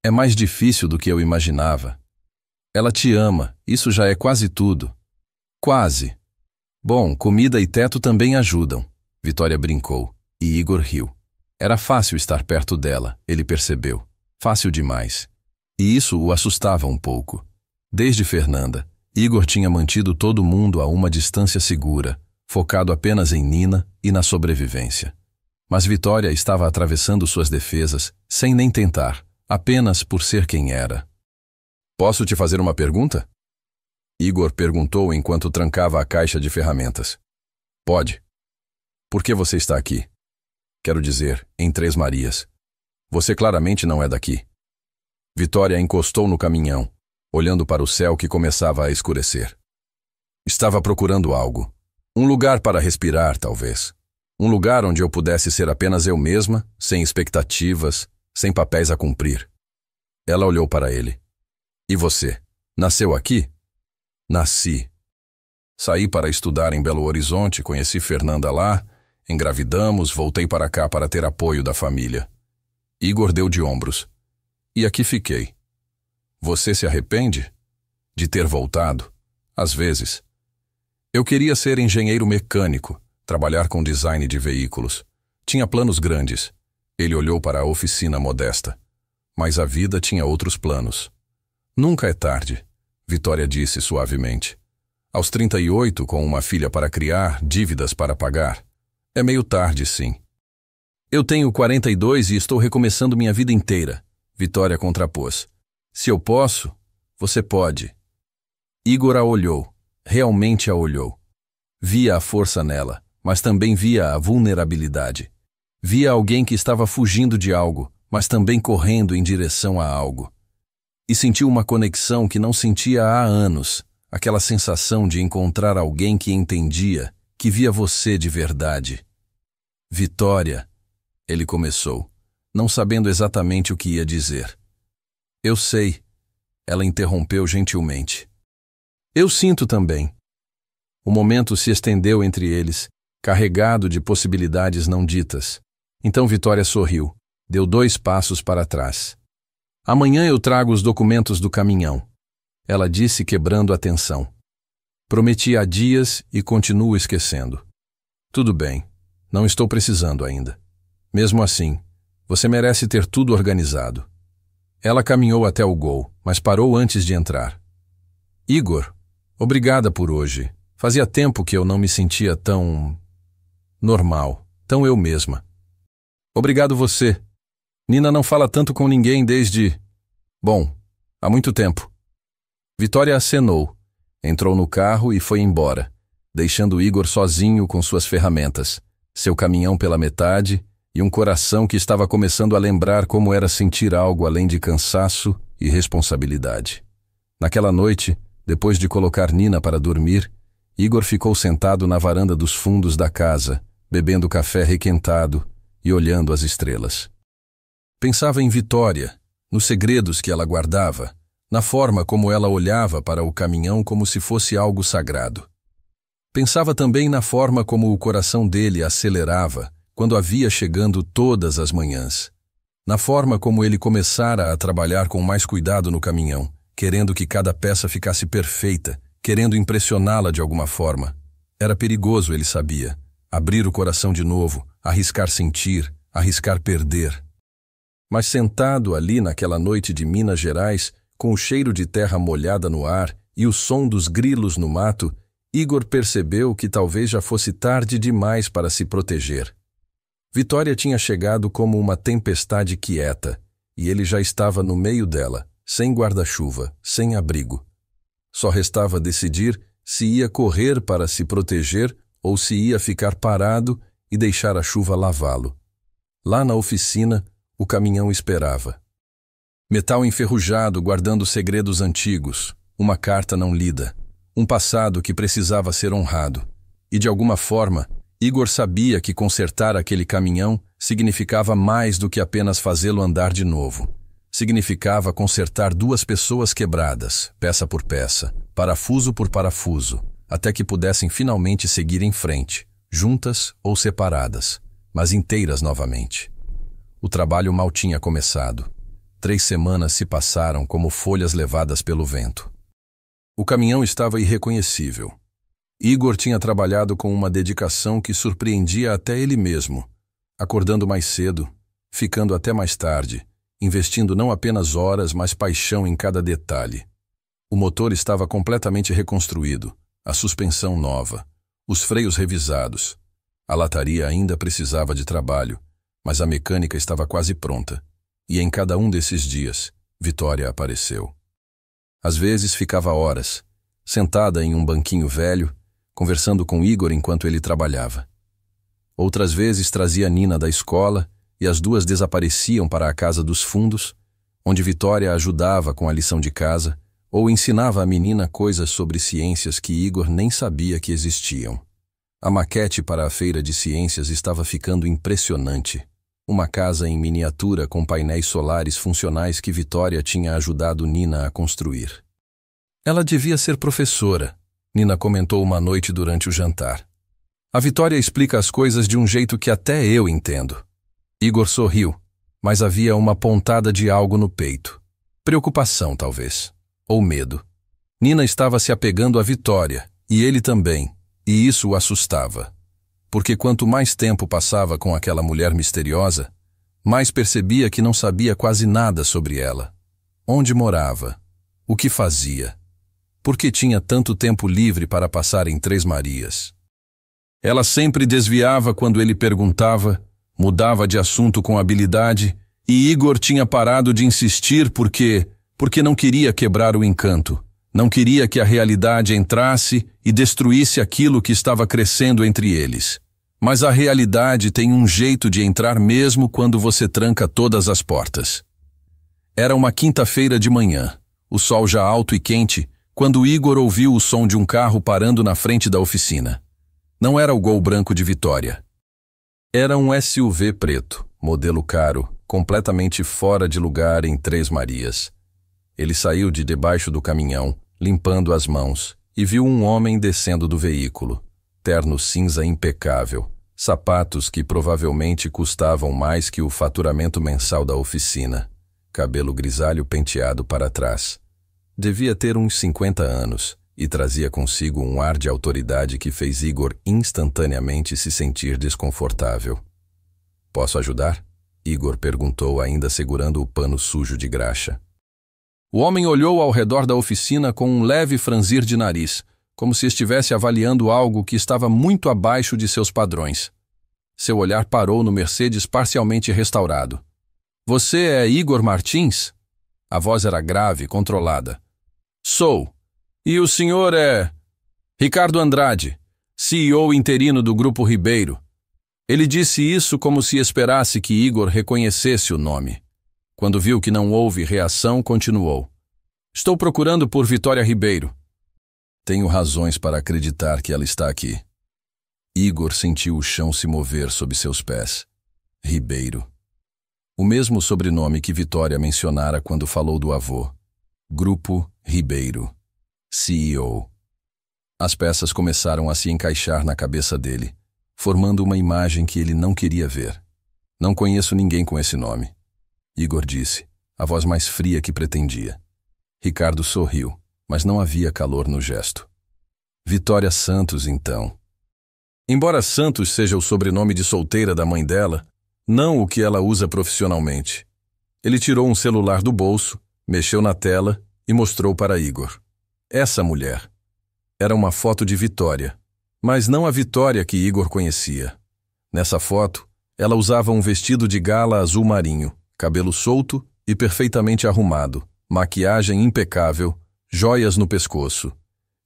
é mais difícil do que eu imaginava. Ela te ama, isso já é quase tudo. Quase. Bom, comida e teto também ajudam, Vitória brincou, e Igor riu. Era fácil estar perto dela, ele percebeu. Fácil demais. E isso o assustava um pouco. Desde Fernanda, Igor tinha mantido todo mundo a uma distância segura, focado apenas em Nina e na sobrevivência. Mas Vitória estava atravessando suas defesas, sem nem tentar, apenas por ser quem era. Posso te fazer uma pergunta? Igor perguntou enquanto trancava a caixa de ferramentas. Pode. Por que você está aqui? Quero dizer, em Três Marias. Você claramente não é daqui. Vitória encostou no caminhão, olhando para o céu que começava a escurecer. Estava procurando algo. Um lugar para respirar, talvez. Um lugar onde eu pudesse ser apenas eu mesma, sem expectativas, sem papéis a cumprir. Ela olhou para ele. E você? Nasceu aqui? Nasci. Saí para estudar em Belo Horizonte, conheci Fernanda lá, engravidamos, voltei para cá para ter apoio da família. Igor deu de ombros. E aqui fiquei. Você se arrepende? De ter voltado? Às vezes. Eu queria ser engenheiro mecânico, trabalhar com design de veículos. Tinha planos grandes. Ele olhou para a oficina modesta. Mas a vida tinha outros planos. Nunca é tarde, Vitória disse suavemente. Aos 38, com uma filha para criar, dívidas para pagar. É meio tarde, sim. Eu tenho 42 e estou recomeçando minha vida inteira, Vitória contrapôs. Se eu posso, você pode. Igor a olhou, realmente a olhou. Via a força nela, mas também via a vulnerabilidade. Via alguém que estava fugindo de algo, mas também correndo em direção a algo. E sentiu uma conexão que não sentia há anos, aquela sensação de encontrar alguém que entendia, que via você de verdade. Vitória, ele começou, não sabendo exatamente o que ia dizer. Eu sei, ela interrompeu gentilmente. Eu sinto também. O momento se estendeu entre eles, carregado de possibilidades não ditas. Então Vitória sorriu, deu 2 passos para trás. Amanhã eu trago os documentos do caminhão, ela disse quebrando a tensão. Prometi há dias e continuo esquecendo. Tudo bem, não estou precisando ainda. Mesmo assim, você merece ter tudo organizado. Ela caminhou até o gol, mas parou antes de entrar. Igor, obrigada por hoje. Fazia tempo que eu não me sentia tão normal, tão eu mesma. Obrigado você. Nina não fala tanto com ninguém desde... Bom, há muito tempo. Vitória acenou, entrou no carro e foi embora, deixando Igor sozinho com suas ferramentas, seu caminhão pela metade e um coração que estava começando a lembrar como era sentir algo além de cansaço e responsabilidade. Naquela noite, depois de colocar Nina para dormir, Igor ficou sentado na varanda dos fundos da casa, bebendo café requentado e olhando as estrelas. Pensava em Vitória, nos segredos que ela guardava, na forma como ela olhava para o caminhão como se fosse algo sagrado. Pensava também na forma como o coração dele acelerava quando a via chegando todas as manhãs. Na forma como ele começara a trabalhar com mais cuidado no caminhão, querendo que cada peça ficasse perfeita, querendo impressioná-la de alguma forma. Era perigoso, ele sabia. Abrir o coração de novo, arriscar sentir, arriscar perder. Mas sentado ali naquela noite de Minas Gerais, com o cheiro de terra molhada no ar e o som dos grilos no mato, Igor percebeu que talvez já fosse tarde demais para se proteger. Vitória tinha chegado como uma tempestade quieta, e ele já estava no meio dela, sem guarda-chuva, sem abrigo. Só restava decidir se ia correr para se proteger ou se ia ficar parado e deixar a chuva lavá-lo. Lá na oficina, o caminhão esperava. Metal enferrujado guardando segredos antigos, uma carta não lida, um passado que precisava ser honrado. E de alguma forma, Igor sabia que consertar aquele caminhão significava mais do que apenas fazê-lo andar de novo. Significava consertar 2 pessoas quebradas, peça por peça, parafuso por parafuso, até que pudessem finalmente seguir em frente, juntas ou separadas, mas inteiras novamente. O trabalho mal tinha começado. 3 semanas se passaram como folhas levadas pelo vento. O caminhão estava irreconhecível. Igor tinha trabalhado com uma dedicação que surpreendia até ele mesmo, acordando mais cedo, ficando até mais tarde, investindo não apenas horas, mas paixão em cada detalhe. O motor estava completamente reconstruído, a suspensão nova, os freios revisados. A lataria ainda precisava de trabalho, mas a mecânica estava quase pronta, e em cada um desses dias, Vitória apareceu. Às vezes ficava horas, sentada em um banquinho velho, conversando com Igor enquanto ele trabalhava. Outras vezes trazia Nina da escola e as 2 desapareciam para a casa dos fundos, onde Vitória ajudava com a lição de casa, ou ensinava a menina coisas sobre ciências que Igor nem sabia que existiam. A maquete para a feira de ciências estava ficando impressionante. Uma casa em miniatura com painéis solares funcionais que Vitória tinha ajudado Nina a construir. Ela devia ser professora, Nina comentou uma noite durante o jantar. A Vitória explica as coisas de um jeito que até eu entendo. Igor sorriu, mas havia uma pontada de algo no peito. Preocupação, talvez. Ou medo. Nina estava se apegando à Vitória, e ele também, e isso o assustava. Porque quanto mais tempo passava com aquela mulher misteriosa, mais percebia que não sabia quase nada sobre ela. Onde morava? O que fazia? Por que tinha tanto tempo livre para passar em Três Marias? Ela sempre desviava quando ele perguntava, mudava de assunto com habilidade, e Igor tinha parado de insistir porque não queria quebrar o encanto. Não queria que a realidade entrasse e destruísse aquilo que estava crescendo entre eles. Mas a realidade tem um jeito de entrar mesmo quando você tranca todas as portas. Era uma quinta-feira de manhã, o sol já alto e quente, quando Igor ouviu o som de um carro parando na frente da oficina. Não era o Gol branco de Vitória. Era um SUV preto, modelo caro, completamente fora de lugar em Três Marias. Ele saiu de debaixo do caminhão, limpando as mãos, e viu um homem descendo do veículo. Terno cinza impecável, sapatos que provavelmente custavam mais que o faturamento mensal da oficina, cabelo grisalho penteado para trás. Devia ter uns 50 anos e trazia consigo um ar de autoridade que fez Igor instantaneamente se sentir desconfortável. "Posso ajudar?" Igor perguntou, ainda segurando o pano sujo de graxa. O homem olhou ao redor da oficina com um leve franzir de nariz, como se estivesse avaliando algo que estava muito abaixo de seus padrões. Seu olhar parou no Mercedes parcialmente restaurado. "Você é Igor Martins?" A voz era grave, controlada. "Sou. E o senhor é...?" "Ricardo Andrade, CEO interino do Grupo Ribeiro." Ele disse isso como se esperasse que Igor reconhecesse o nome. Quando viu que não houve reação, continuou. "Estou procurando por Vitória Ribeiro." "Tenho razões para acreditar que ela está aqui." Igor sentiu o chão se mover sob seus pés. Ribeiro. O mesmo sobrenome que Vitória mencionara quando falou do avô. Grupo Ribeiro. CEO. As peças começaram a se encaixar na cabeça dele, formando uma imagem que ele não queria ver. "Não conheço ninguém com esse nome." Igor disse, a voz mais fria que pretendia. Ricardo sorriu, mas não havia calor no gesto. "Vitória Santos, então." Embora Santos seja o sobrenome de solteira da mãe dela, não o que ela usa profissionalmente. Ele tirou um celular do bolso, mexeu na tela e mostrou para Igor. Essa mulher. Era uma foto de Vitória, mas não a Vitória que Igor conhecia. Nessa foto, ela usava um vestido de gala azul marinho, cabelo solto e perfeitamente arrumado, maquiagem impecável, joias no pescoço.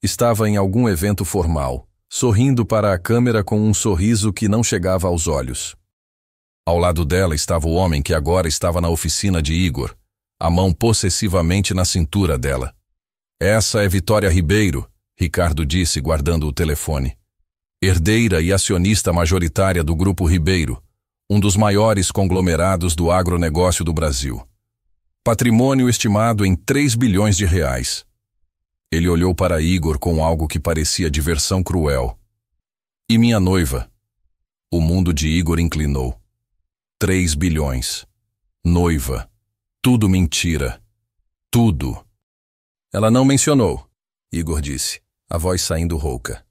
Estava em algum evento formal, sorrindo para a câmera com um sorriso que não chegava aos olhos. Ao lado dela estava o homem que agora estava na oficina de Igor, a mão possessivamente na cintura dela. "Essa é Vitória Ribeiro", Ricardo disse, guardando o telefone. "Herdeira e acionista majoritária do Grupo Ribeiro, um dos maiores conglomerados do agronegócio do Brasil. Patrimônio estimado em 3 bilhões de reais. Ele olhou para Igor com algo que parecia diversão cruel. "E minha noiva?" O mundo de Igor inclinou. 3 bilhões. Noiva. Tudo mentira. Tudo. "Ela não mencionou", Igor disse, a voz saindo rouca.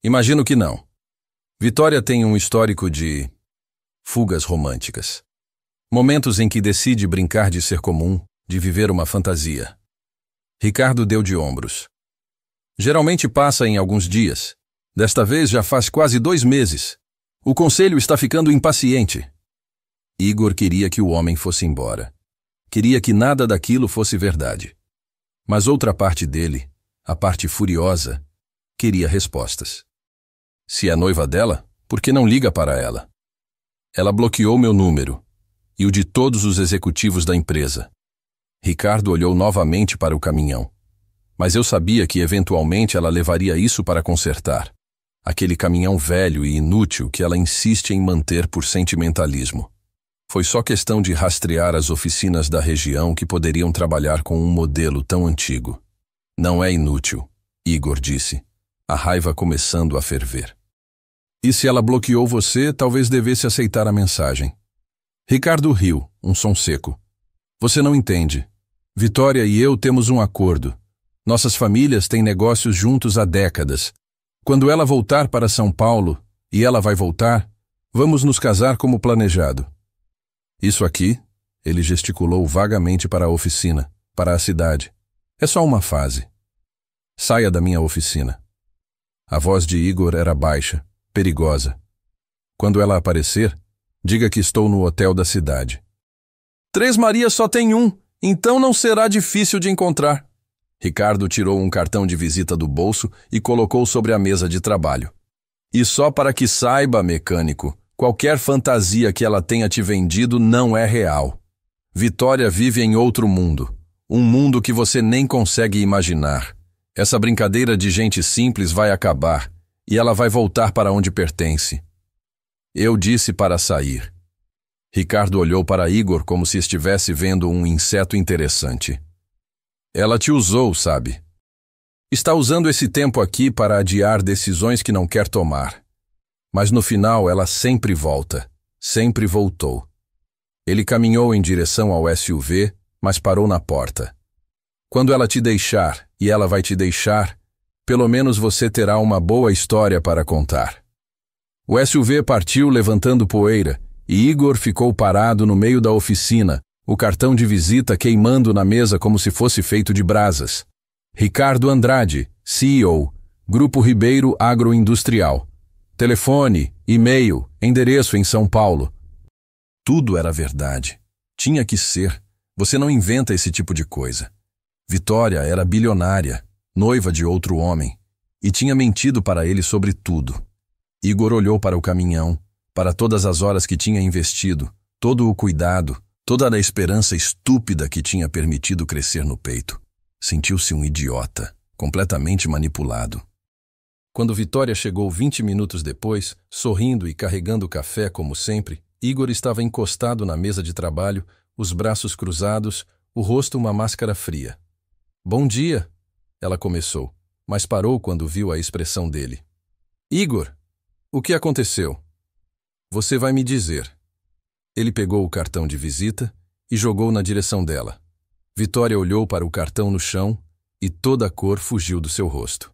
"Imagino que não. Vitória tem um histórico de fugas românticas. Momentos em que decide brincar de ser comum, de viver uma fantasia." Ricardo deu de ombros. "Geralmente passa em alguns dias. Desta vez já faz quase 2 meses. O conselho está ficando impaciente." Igor queria que o homem fosse embora. Queria que nada daquilo fosse verdade. Mas outra parte dele, a parte furiosa, queria respostas. "Se é noiva dela, por que não liga para ela? Ela bloqueou meu número e o de todos os executivos da empresa." Ricardo olhou novamente para o caminhão. Mas eu sabia que eventualmente ela levaria isso para consertar. Aquele caminhão velho e inútil que ela insiste em manter por sentimentalismo. Foi só questão de rastrear as oficinas da região que poderiam trabalhar com um modelo tão antigo. Não é inútil, Igor disse, a raiva começando a ferver. E se ela bloqueou você, talvez devesse aceitar a mensagem. Ricardo riu, um som seco. Você não entende. Vitória e eu temos um acordo. Nossas famílias têm negócios juntos há décadas. Quando ela voltar para São Paulo, e ela vai voltar, vamos nos casar como planejado. Isso aqui, ele gesticulou vagamente para a oficina, para a cidade. É só uma fase. Saia da minha oficina. A voz de Igor era baixa, perigosa. Quando ela aparecer, diga que estou no hotel da cidade. Três Marias só tem um, então não será difícil de encontrar. Ricardo tirou um cartão de visita do bolso e colocou sobre a mesa de trabalho. E só para que saiba, mecânico, qualquer fantasia que ela tenha te vendido não é real. Vitória vive em outro mundo. Um mundo que você nem consegue imaginar. Essa brincadeira de gente simples vai acabar e ela vai voltar para onde pertence. Eu disse para sair. Ricardo olhou para Igor como se estivesse vendo um inseto interessante. Ela te usou, sabe? Está usando esse tempo aqui para adiar decisões que não quer tomar. Mas no final ela sempre volta, sempre voltou. Ele caminhou em direção ao SUV, mas parou na porta. Quando ela te deixar, e ela vai te deixar, pelo menos você terá uma boa história para contar. O SUV partiu levantando poeira, e Igor ficou parado no meio da oficina, o cartão de visita queimando na mesa como se fosse feito de brasas. Ricardo Andrade, CEO, Grupo Ribeiro Agroindustrial. Telefone, e-mail, endereço em São Paulo. Tudo era verdade. Tinha que ser. Você não inventa esse tipo de coisa. Vitória era bilionária, noiva de outro homem, e tinha mentido para ele sobre tudo. Igor olhou para o caminhão, para todas as horas que tinha investido, todo o cuidado, toda a esperança estúpida que tinha permitido crescer no peito. Sentiu-se um idiota, completamente manipulado. Quando Vitória chegou 20 minutos depois, sorrindo e carregando o café como sempre, Igor estava encostado na mesa de trabalho, os braços cruzados, o rosto uma máscara fria. Bom dia, ela começou, mas parou quando viu a expressão dele. Igor, o que aconteceu? Você vai me dizer. Ele pegou o cartão de visita e jogou na direção dela. Vitória olhou para o cartão no chão e toda a cor fugiu do seu rosto.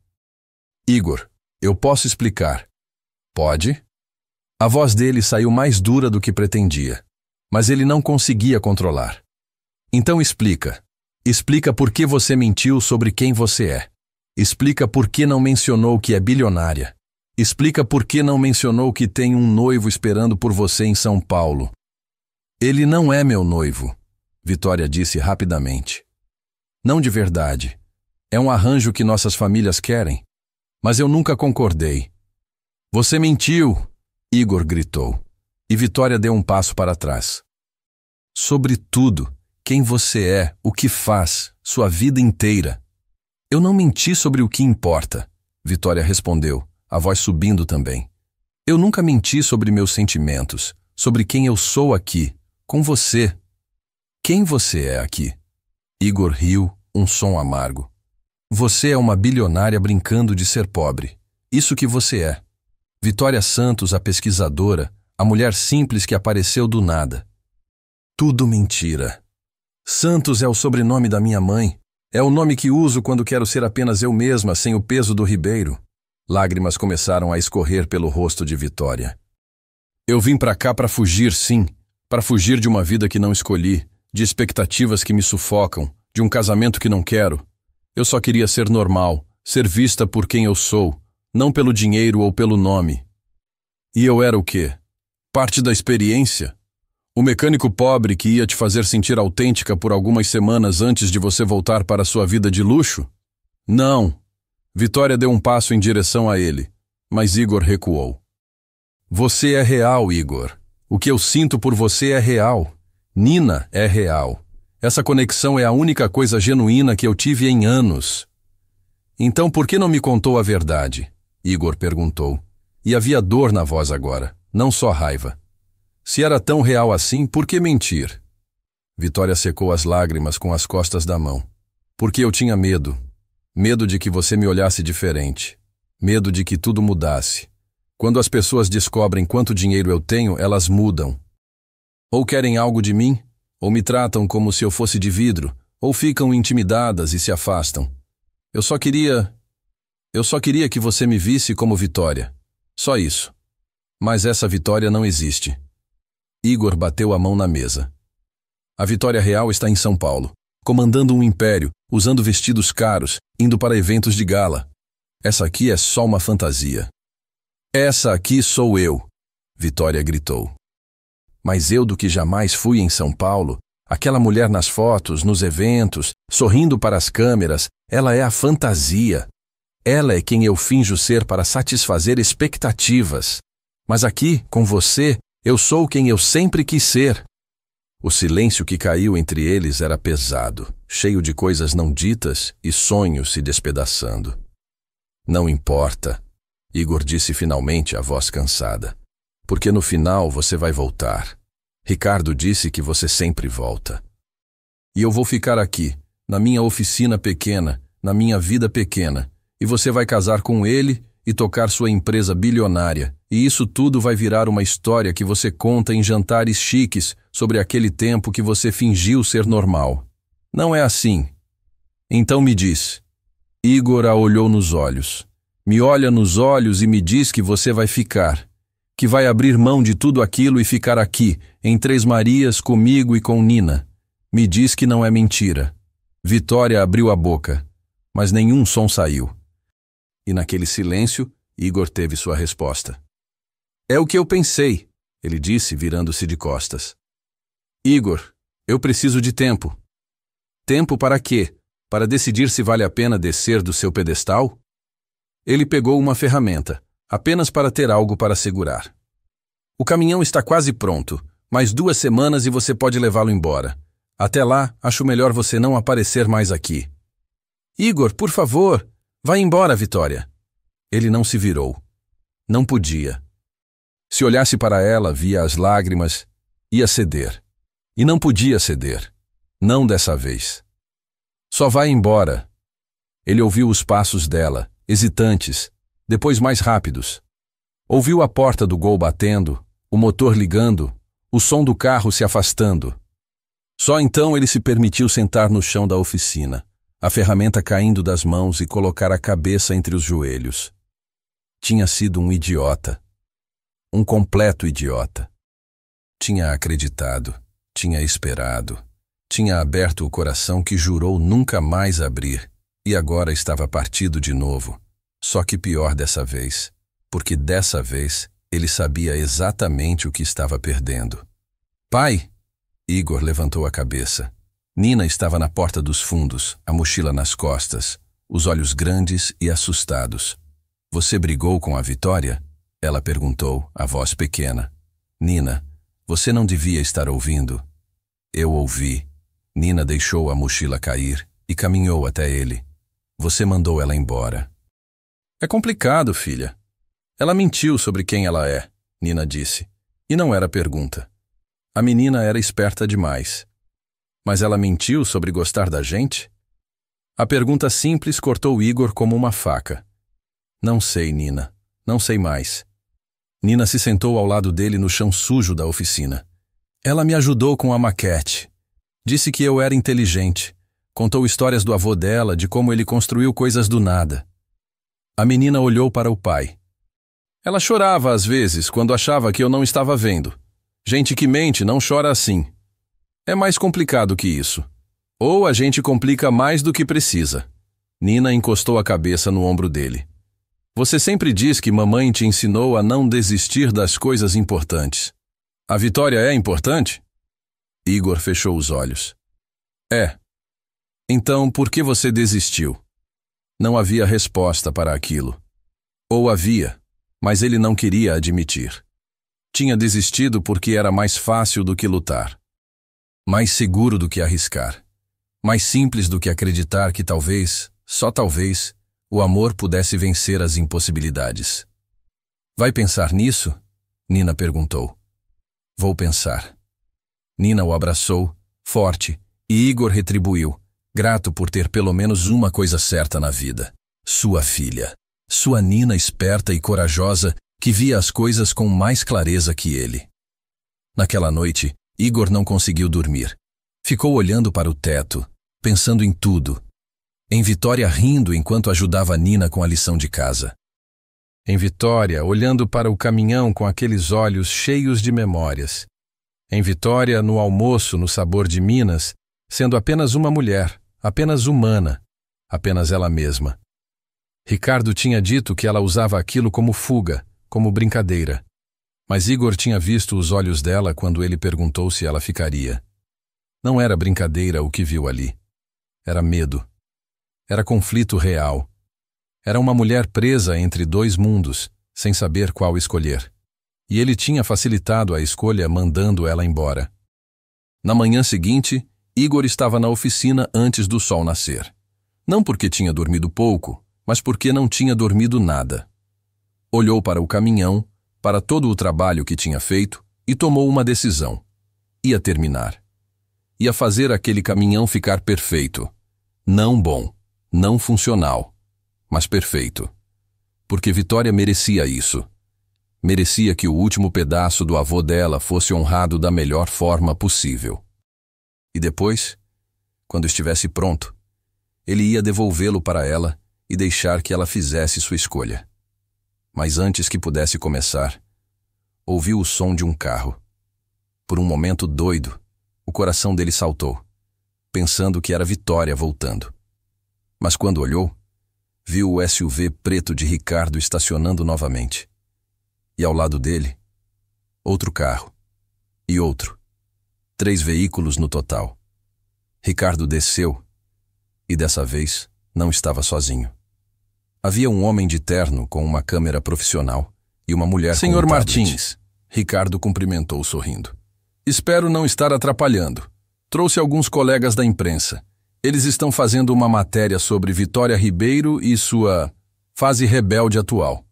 Igor, eu posso explicar. Pode? A voz dele saiu mais dura do que pretendia, mas ele não conseguia controlar. Então explica. Explica por que você mentiu sobre quem você é. Explica por que não mencionou que é bilionária. Explica por que não mencionou que tem um noivo esperando por você em São Paulo. Ele não é meu noivo, Vitória disse rapidamente. Não de verdade. É um arranjo que nossas famílias querem. Mas eu nunca concordei. Você mentiu, Igor gritou. E Vitória deu um passo para trás. Sobre tudo, quem você é, o que faz, sua vida inteira. Eu não menti sobre o que importa, Vitória respondeu, a voz subindo também. Eu nunca menti sobre meus sentimentos, sobre quem eu sou aqui, com você. Quem você é aqui? Igor riu, um som amargo. Você é uma bilionária brincando de ser pobre. Isso que você é. Vitória Santos, a pesquisadora, a mulher simples que apareceu do nada. Tudo mentira. Santos é o sobrenome da minha mãe. É o nome que uso quando quero ser apenas eu mesma, sem o peso do Ribeiro. Lágrimas começaram a escorrer pelo rosto de Vitória. Eu vim pra cá pra fugir, sim. Pra fugir de uma vida que não escolhi, de expectativas que me sufocam, de um casamento que não quero. Eu só queria ser normal, ser vista por quem eu sou, não pelo dinheiro ou pelo nome. E eu era o quê? Parte da experiência? O mecânico pobre que ia te fazer sentir autêntica por algumas semanas antes de você voltar para sua vida de luxo? Não. Vitória deu um passo em direção a ele, mas Igor recuou. Você é real, Igor. O que eu sinto por você é real. Nina é real. Essa conexão é a única coisa genuína que eu tive em anos. Então por que não me contou a verdade? Igor perguntou. E havia dor na voz agora, não só raiva. Se era tão real assim, por que mentir? Vitória secou as lágrimas com as costas da mão. Porque eu tinha medo. Medo de que você me olhasse diferente. Medo de que tudo mudasse. Quando as pessoas descobrem quanto dinheiro eu tenho, elas mudam. Ou querem algo de mim, ou me tratam como se eu fosse de vidro, ou ficam intimidadas e se afastam. Eu só queria que você me visse como Vitória. Só isso. Mas essa Vitória não existe. Igor bateu a mão na mesa. A Vitória real está em São Paulo, comandando um império, usando vestidos caros, indo para eventos de gala. Essa aqui é só uma fantasia. Essa aqui sou eu, Vitória gritou. Mas eu do que jamais fui em São Paulo, aquela mulher nas fotos, nos eventos, sorrindo para as câmeras, ela é a fantasia. Ela é quem eu finjo ser para satisfazer expectativas. Mas aqui, com você, eu sou quem eu sempre quis ser. O silêncio que caiu entre eles era pesado, cheio de coisas não ditas e sonhos se despedaçando. Não importa, Igor disse finalmente, a voz cansada. Porque no final você vai voltar. Ricardo disse que você sempre volta. E eu vou ficar aqui, na minha oficina pequena, na minha vida pequena, e você vai casar com ele e tocar sua empresa bilionária, e isso tudo vai virar uma história que você conta em jantares chiques sobre aquele tempo que você fingiu ser normal. Não é assim. Então me diz. Igor a olhou nos olhos. Me olha nos olhos e me diz que você vai ficar. Que vai abrir mão de tudo aquilo e ficar aqui, em Três Marias, comigo e com Nina. Me diz que não é mentira. Vitória abriu a boca, mas nenhum som saiu. E naquele silêncio, Igor teve sua resposta. É o que eu pensei, ele disse, virando-se de costas. Igor, eu preciso de tempo. Tempo para quê? Para decidir se vale a pena descer do seu pedestal? Ele pegou uma ferramenta. Apenas para ter algo para segurar. O caminhão está quase pronto, mais 2 semanas e você pode levá-lo embora. Até lá, acho melhor você não aparecer mais aqui. Igor, por favor, vá embora, Vitória. Ele não se virou. Não podia. Se olhasse para ela, via as lágrimas, ia ceder. E não podia ceder. Não dessa vez. Só vai embora. Ele ouviu os passos dela, hesitantes, depois mais rápidos. Ouviu a porta do Gol batendo, o motor ligando, o som do carro se afastando. Só então ele se permitiu sentar no chão da oficina, a ferramenta caindo das mãos e colocar a cabeça entre os joelhos. Tinha sido um idiota. Um completo idiota. Tinha acreditado, tinha esperado, tinha aberto o coração que jurou nunca mais abrir, e agora estava partido de novo. Só que pior dessa vez, porque dessa vez ele sabia exatamente o que estava perdendo. Pai! Igor levantou a cabeça. Nina estava na porta dos fundos, a mochila nas costas, os olhos grandes e assustados. Você brigou com a Vitória? Ela perguntou, a voz pequena. Nina, você não devia estar ouvindo. Eu ouvi. Nina deixou a mochila cair e caminhou até ele. Você mandou ela embora. É complicado, filha. Ela mentiu sobre quem ela é, Nina disse. E não era pergunta. A menina era esperta demais. Mas ela mentiu sobre gostar da gente? A pergunta simples cortou Igor como uma faca. Não sei, Nina. Não sei mais. Nina se sentou ao lado dele no chão sujo da oficina. Ela me ajudou com a maquete. Disse que eu era inteligente. Contou histórias do avô dela, de como ele construiu coisas do nada. A menina olhou para o pai. Ela chorava às vezes quando achava que eu não estava vendo. Gente que mente não chora assim. É mais complicado que isso. Ou a gente complica mais do que precisa. Nina encostou a cabeça no ombro dele. Você sempre diz que mamãe te ensinou a não desistir das coisas importantes. A Vitória é importante? Igor fechou os olhos. É. Então, por que você desistiu? Não havia resposta para aquilo. Ou havia, mas ele não queria admitir. Tinha desistido porque era mais fácil do que lutar. Mais seguro do que arriscar. Mais simples do que acreditar que talvez, só talvez, o amor pudesse vencer as impossibilidades. Vai pensar nisso? Nina perguntou. Vou pensar. Nina o abraçou, forte, e Igor retribuiu, grato por ter pelo menos uma coisa certa na vida. Sua filha. Sua Nina esperta e corajosa, que via as coisas com mais clareza que ele. Naquela noite, Igor não conseguiu dormir. Ficou olhando para o teto, pensando em tudo. Em Vitória rindo enquanto ajudava Nina com a lição de casa. Em Vitória, olhando para o caminhão com aqueles olhos cheios de memórias. Em Vitória, no almoço, no sabor de Minas, sendo apenas uma mulher, apenas humana, apenas ela mesma. Ricardo tinha dito que ela usava aquilo como fuga, como brincadeira. Mas Igor tinha visto os olhos dela quando ele perguntou se ela ficaria. Não era brincadeira o que viu ali. Era medo. Era conflito real. Era uma mulher presa entre dois mundos, sem saber qual escolher. E ele tinha facilitado a escolha mandando ela embora. Na manhã seguinte, Igor estava na oficina antes do sol nascer. Não porque tinha dormido pouco, mas porque não tinha dormido nada. Olhou para o caminhão, para todo o trabalho que tinha feito e tomou uma decisão. Ia terminar. Ia fazer aquele caminhão ficar perfeito. Não bom, não funcional, mas perfeito. Porque Vitória merecia isso. Merecia que o último pedaço do avô dela fosse honrado da melhor forma possível. E depois, quando estivesse pronto, ele ia devolvê-lo para ela e deixar que ela fizesse sua escolha. Mas antes que pudesse começar, ouviu o som de um carro. Por um momento doido, o coração dele saltou, pensando que era Vitória voltando. Mas quando olhou, viu o SUV preto de Ricardo estacionando novamente. E ao lado dele, outro carro. E outro. 3 veículos no total. Ricardo desceu e dessa vez não estava sozinho. Havia um homem de terno com uma câmera profissional e uma mulher com um tablet. Senhor Martins, Ricardo cumprimentou sorrindo. Espero não estar atrapalhando. Trouxe alguns colegas da imprensa. Eles estão fazendo uma matéria sobre Vitória Ribeiro e sua fase rebelde atual.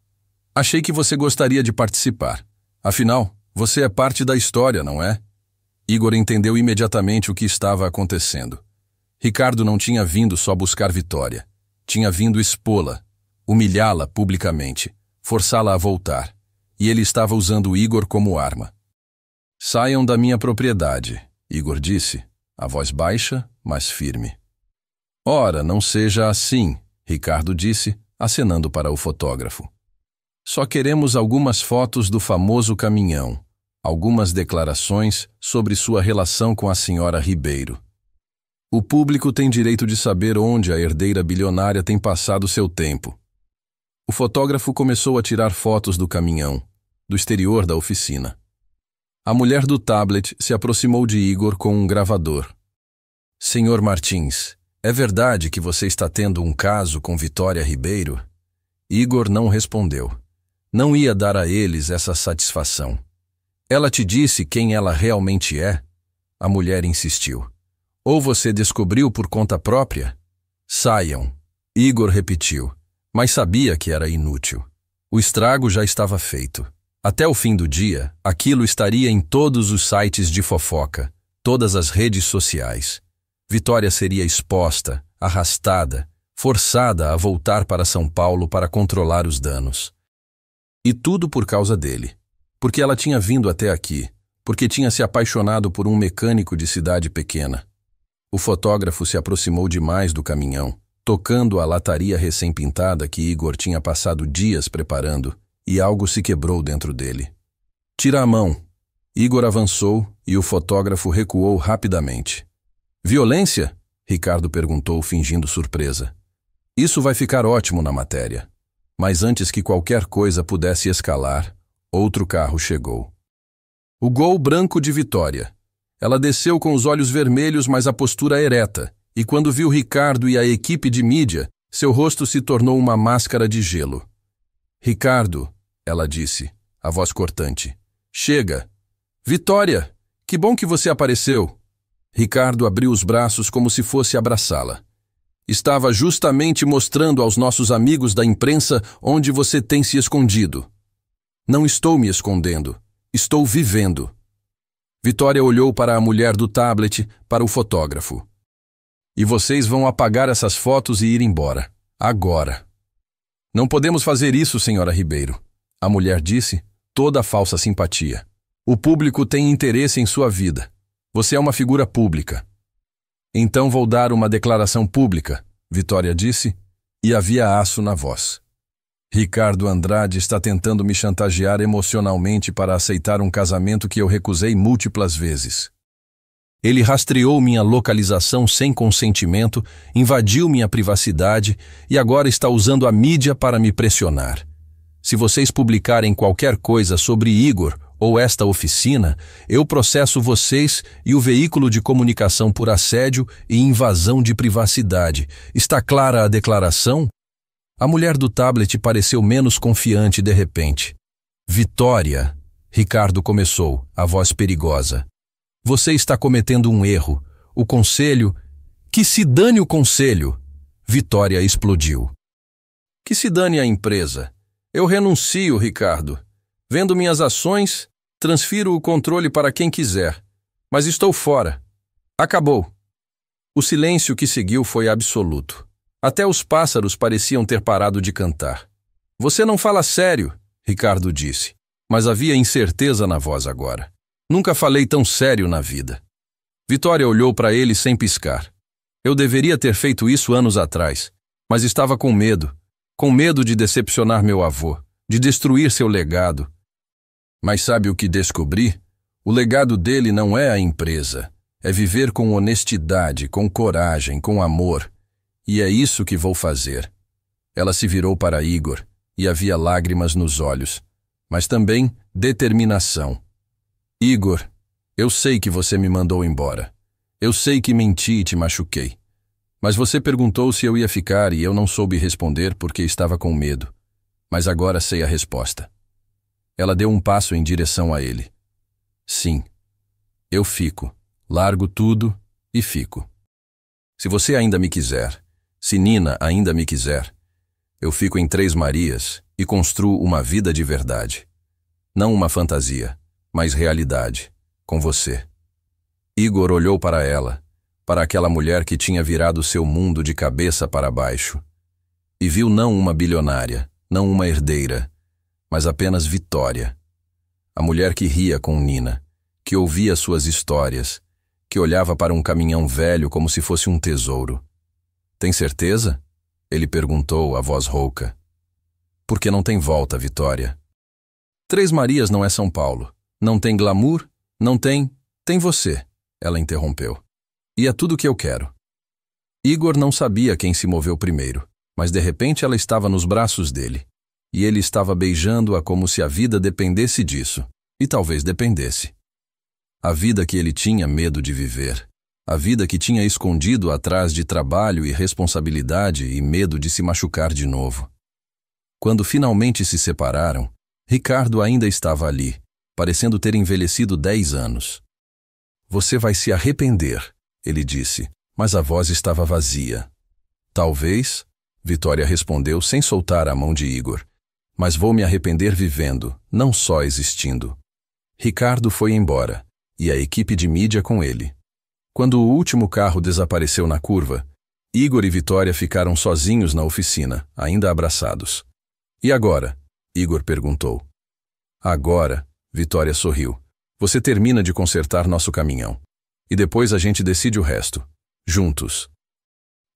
Achei que você gostaria de participar. Afinal, você é parte da história, não é? Igor entendeu imediatamente o que estava acontecendo. Ricardo não tinha vindo só buscar Vitória. Tinha vindo expô-la, humilhá-la publicamente, forçá-la a voltar. E ele estava usando Igor como arma. Saiam da minha propriedade, Igor disse, a voz baixa, mas firme. Ora, não seja assim, Ricardo disse, acenando para o fotógrafo. Só queremos algumas fotos do famoso caminhão, algumas declarações sobre sua relação com a senhora Ribeiro. O público tem direito de saber onde a herdeira bilionária tem passado seu tempo. O fotógrafo começou a tirar fotos do caminhão, do exterior da oficina. A mulher do tablet se aproximou de Igor com um gravador. Senhor Martins, é verdade que você está tendo um caso com Vitória Ribeiro? Igor não respondeu. Não ia dar a eles essa satisfação. Ela te disse quem ela realmente é? A mulher insistiu. Ou você descobriu por conta própria? Saiam. Igor repetiu, mas sabia que era inútil. O estrago já estava feito. Até o fim do dia, aquilo estaria em todos os sites de fofoca, todas as redes sociais. Vitória seria exposta, arrastada, forçada a voltar para São Paulo para controlar os danos. E tudo por causa dele. Porque ela tinha vindo até aqui, porque tinha se apaixonado por um mecânico de cidade pequena. O fotógrafo se aproximou demais do caminhão, tocando a lataria recém-pintada que Igor tinha passado dias preparando, e algo se quebrou dentro dele. Tira a mão. Igor avançou e o fotógrafo recuou rapidamente. Violência? Ricardo perguntou, fingindo surpresa. Isso vai ficar ótimo na matéria. Mas antes que qualquer coisa pudesse escalar, outro carro chegou. O Gol branco de Vitória. Ela desceu com os olhos vermelhos, mas a postura ereta, e quando viu Ricardo e a equipe de mídia, seu rosto se tornou uma máscara de gelo. Ricardo, ela disse, a voz cortante. Chega! Vitória! Que bom que você apareceu! Ricardo abriu os braços como se fosse abraçá-la. Estava justamente mostrando aos nossos amigos da imprensa onde você tem se escondido. Não estou me escondendo. Estou vivendo. Vitória olhou para a mulher do tablet, para o fotógrafo. E vocês vão apagar essas fotos e ir embora. Agora. Não podemos fazer isso, senhora Ribeiro. A mulher disse, toda falsa simpatia. O público tem interesse em sua vida. Você é uma figura pública. Então vou dar uma declaração pública, Vitória disse, e havia aço na voz. Ricardo Andrade está tentando me chantagear emocionalmente para aceitar um casamento que eu recusei múltiplas vezes. Ele rastreou minha localização sem consentimento, invadiu minha privacidade e agora está usando a mídia para me pressionar. Se vocês publicarem qualquer coisa sobre Igor ou esta oficina, eu processo vocês e o veículo de comunicação por assédio e invasão de privacidade. Está clara a declaração? A mulher do tablet pareceu menos confiante de repente. Vitória, Ricardo começou, a voz perigosa. Você está cometendo um erro. O conselho... Que se dane o conselho! Vitória explodiu. Que se dane a empresa. Eu renuncio, Ricardo. Vendo minhas ações, transfiro o controle para quem quiser. Mas estou fora. Acabou. O silêncio que seguiu foi absoluto. Até os pássaros pareciam ter parado de cantar. Você não fala sério, Ricardo disse, mas havia incerteza na voz agora. Nunca falei tão sério na vida. Vitória olhou para ele sem piscar. Eu deveria ter feito isso anos atrás, mas estava com medo de decepcionar meu avô, de destruir seu legado. Mas sabe o que descobri? O legado dele não é a empresa, é viver com honestidade, com coragem, com amor. E é isso que vou fazer. Ela se virou para Igor, e havia lágrimas nos olhos, mas também determinação. Igor, eu sei que você me mandou embora. Eu sei que menti e te machuquei. Mas você perguntou se eu ia ficar e eu não soube responder porque estava com medo. Mas agora sei a resposta. Ela deu um passo em direção a ele. Sim, eu fico. Largo tudo e fico. Se você ainda me quiser, se Nina ainda me quiser, eu fico em Três Marias e construo uma vida de verdade. Não uma fantasia, mas realidade, com você. Igor olhou para ela, para aquela mulher que tinha virado seu mundo de cabeça para baixo, e viu não uma bilionária, não uma herdeira, mas apenas Vitória. A mulher que ria com Nina, que ouvia suas histórias, que olhava para um caminhão velho como se fosse um tesouro. Tem certeza? Ele perguntou, a voz rouca. Porque não tem volta, Vitória. Três Marias não é São Paulo. Não tem glamour, não tem... Tem você, ela interrompeu. E é tudo o que eu quero. Igor não sabia quem se moveu primeiro, mas de repente ela estava nos braços dele. E ele estava beijando-a como se a vida dependesse disso. E talvez dependesse. A vida que ele tinha medo de viver. A vida que tinha escondido atrás de trabalho e responsabilidade e medo de se machucar de novo. Quando finalmente se separaram, Ricardo ainda estava ali, parecendo ter envelhecido 10 anos. Você vai se arrepender, ele disse, mas a voz estava vazia. Talvez, Vitória respondeu sem soltar a mão de Igor, mas vou me arrepender vivendo, não só existindo. Ricardo foi embora, e a equipe de mídia com ele. Quando o último carro desapareceu na curva, Igor e Vitória ficaram sozinhos na oficina, ainda abraçados. E agora? Igor perguntou. Agora, Vitória sorriu. Você termina de consertar nosso caminhão. E depois a gente decide o resto. Juntos.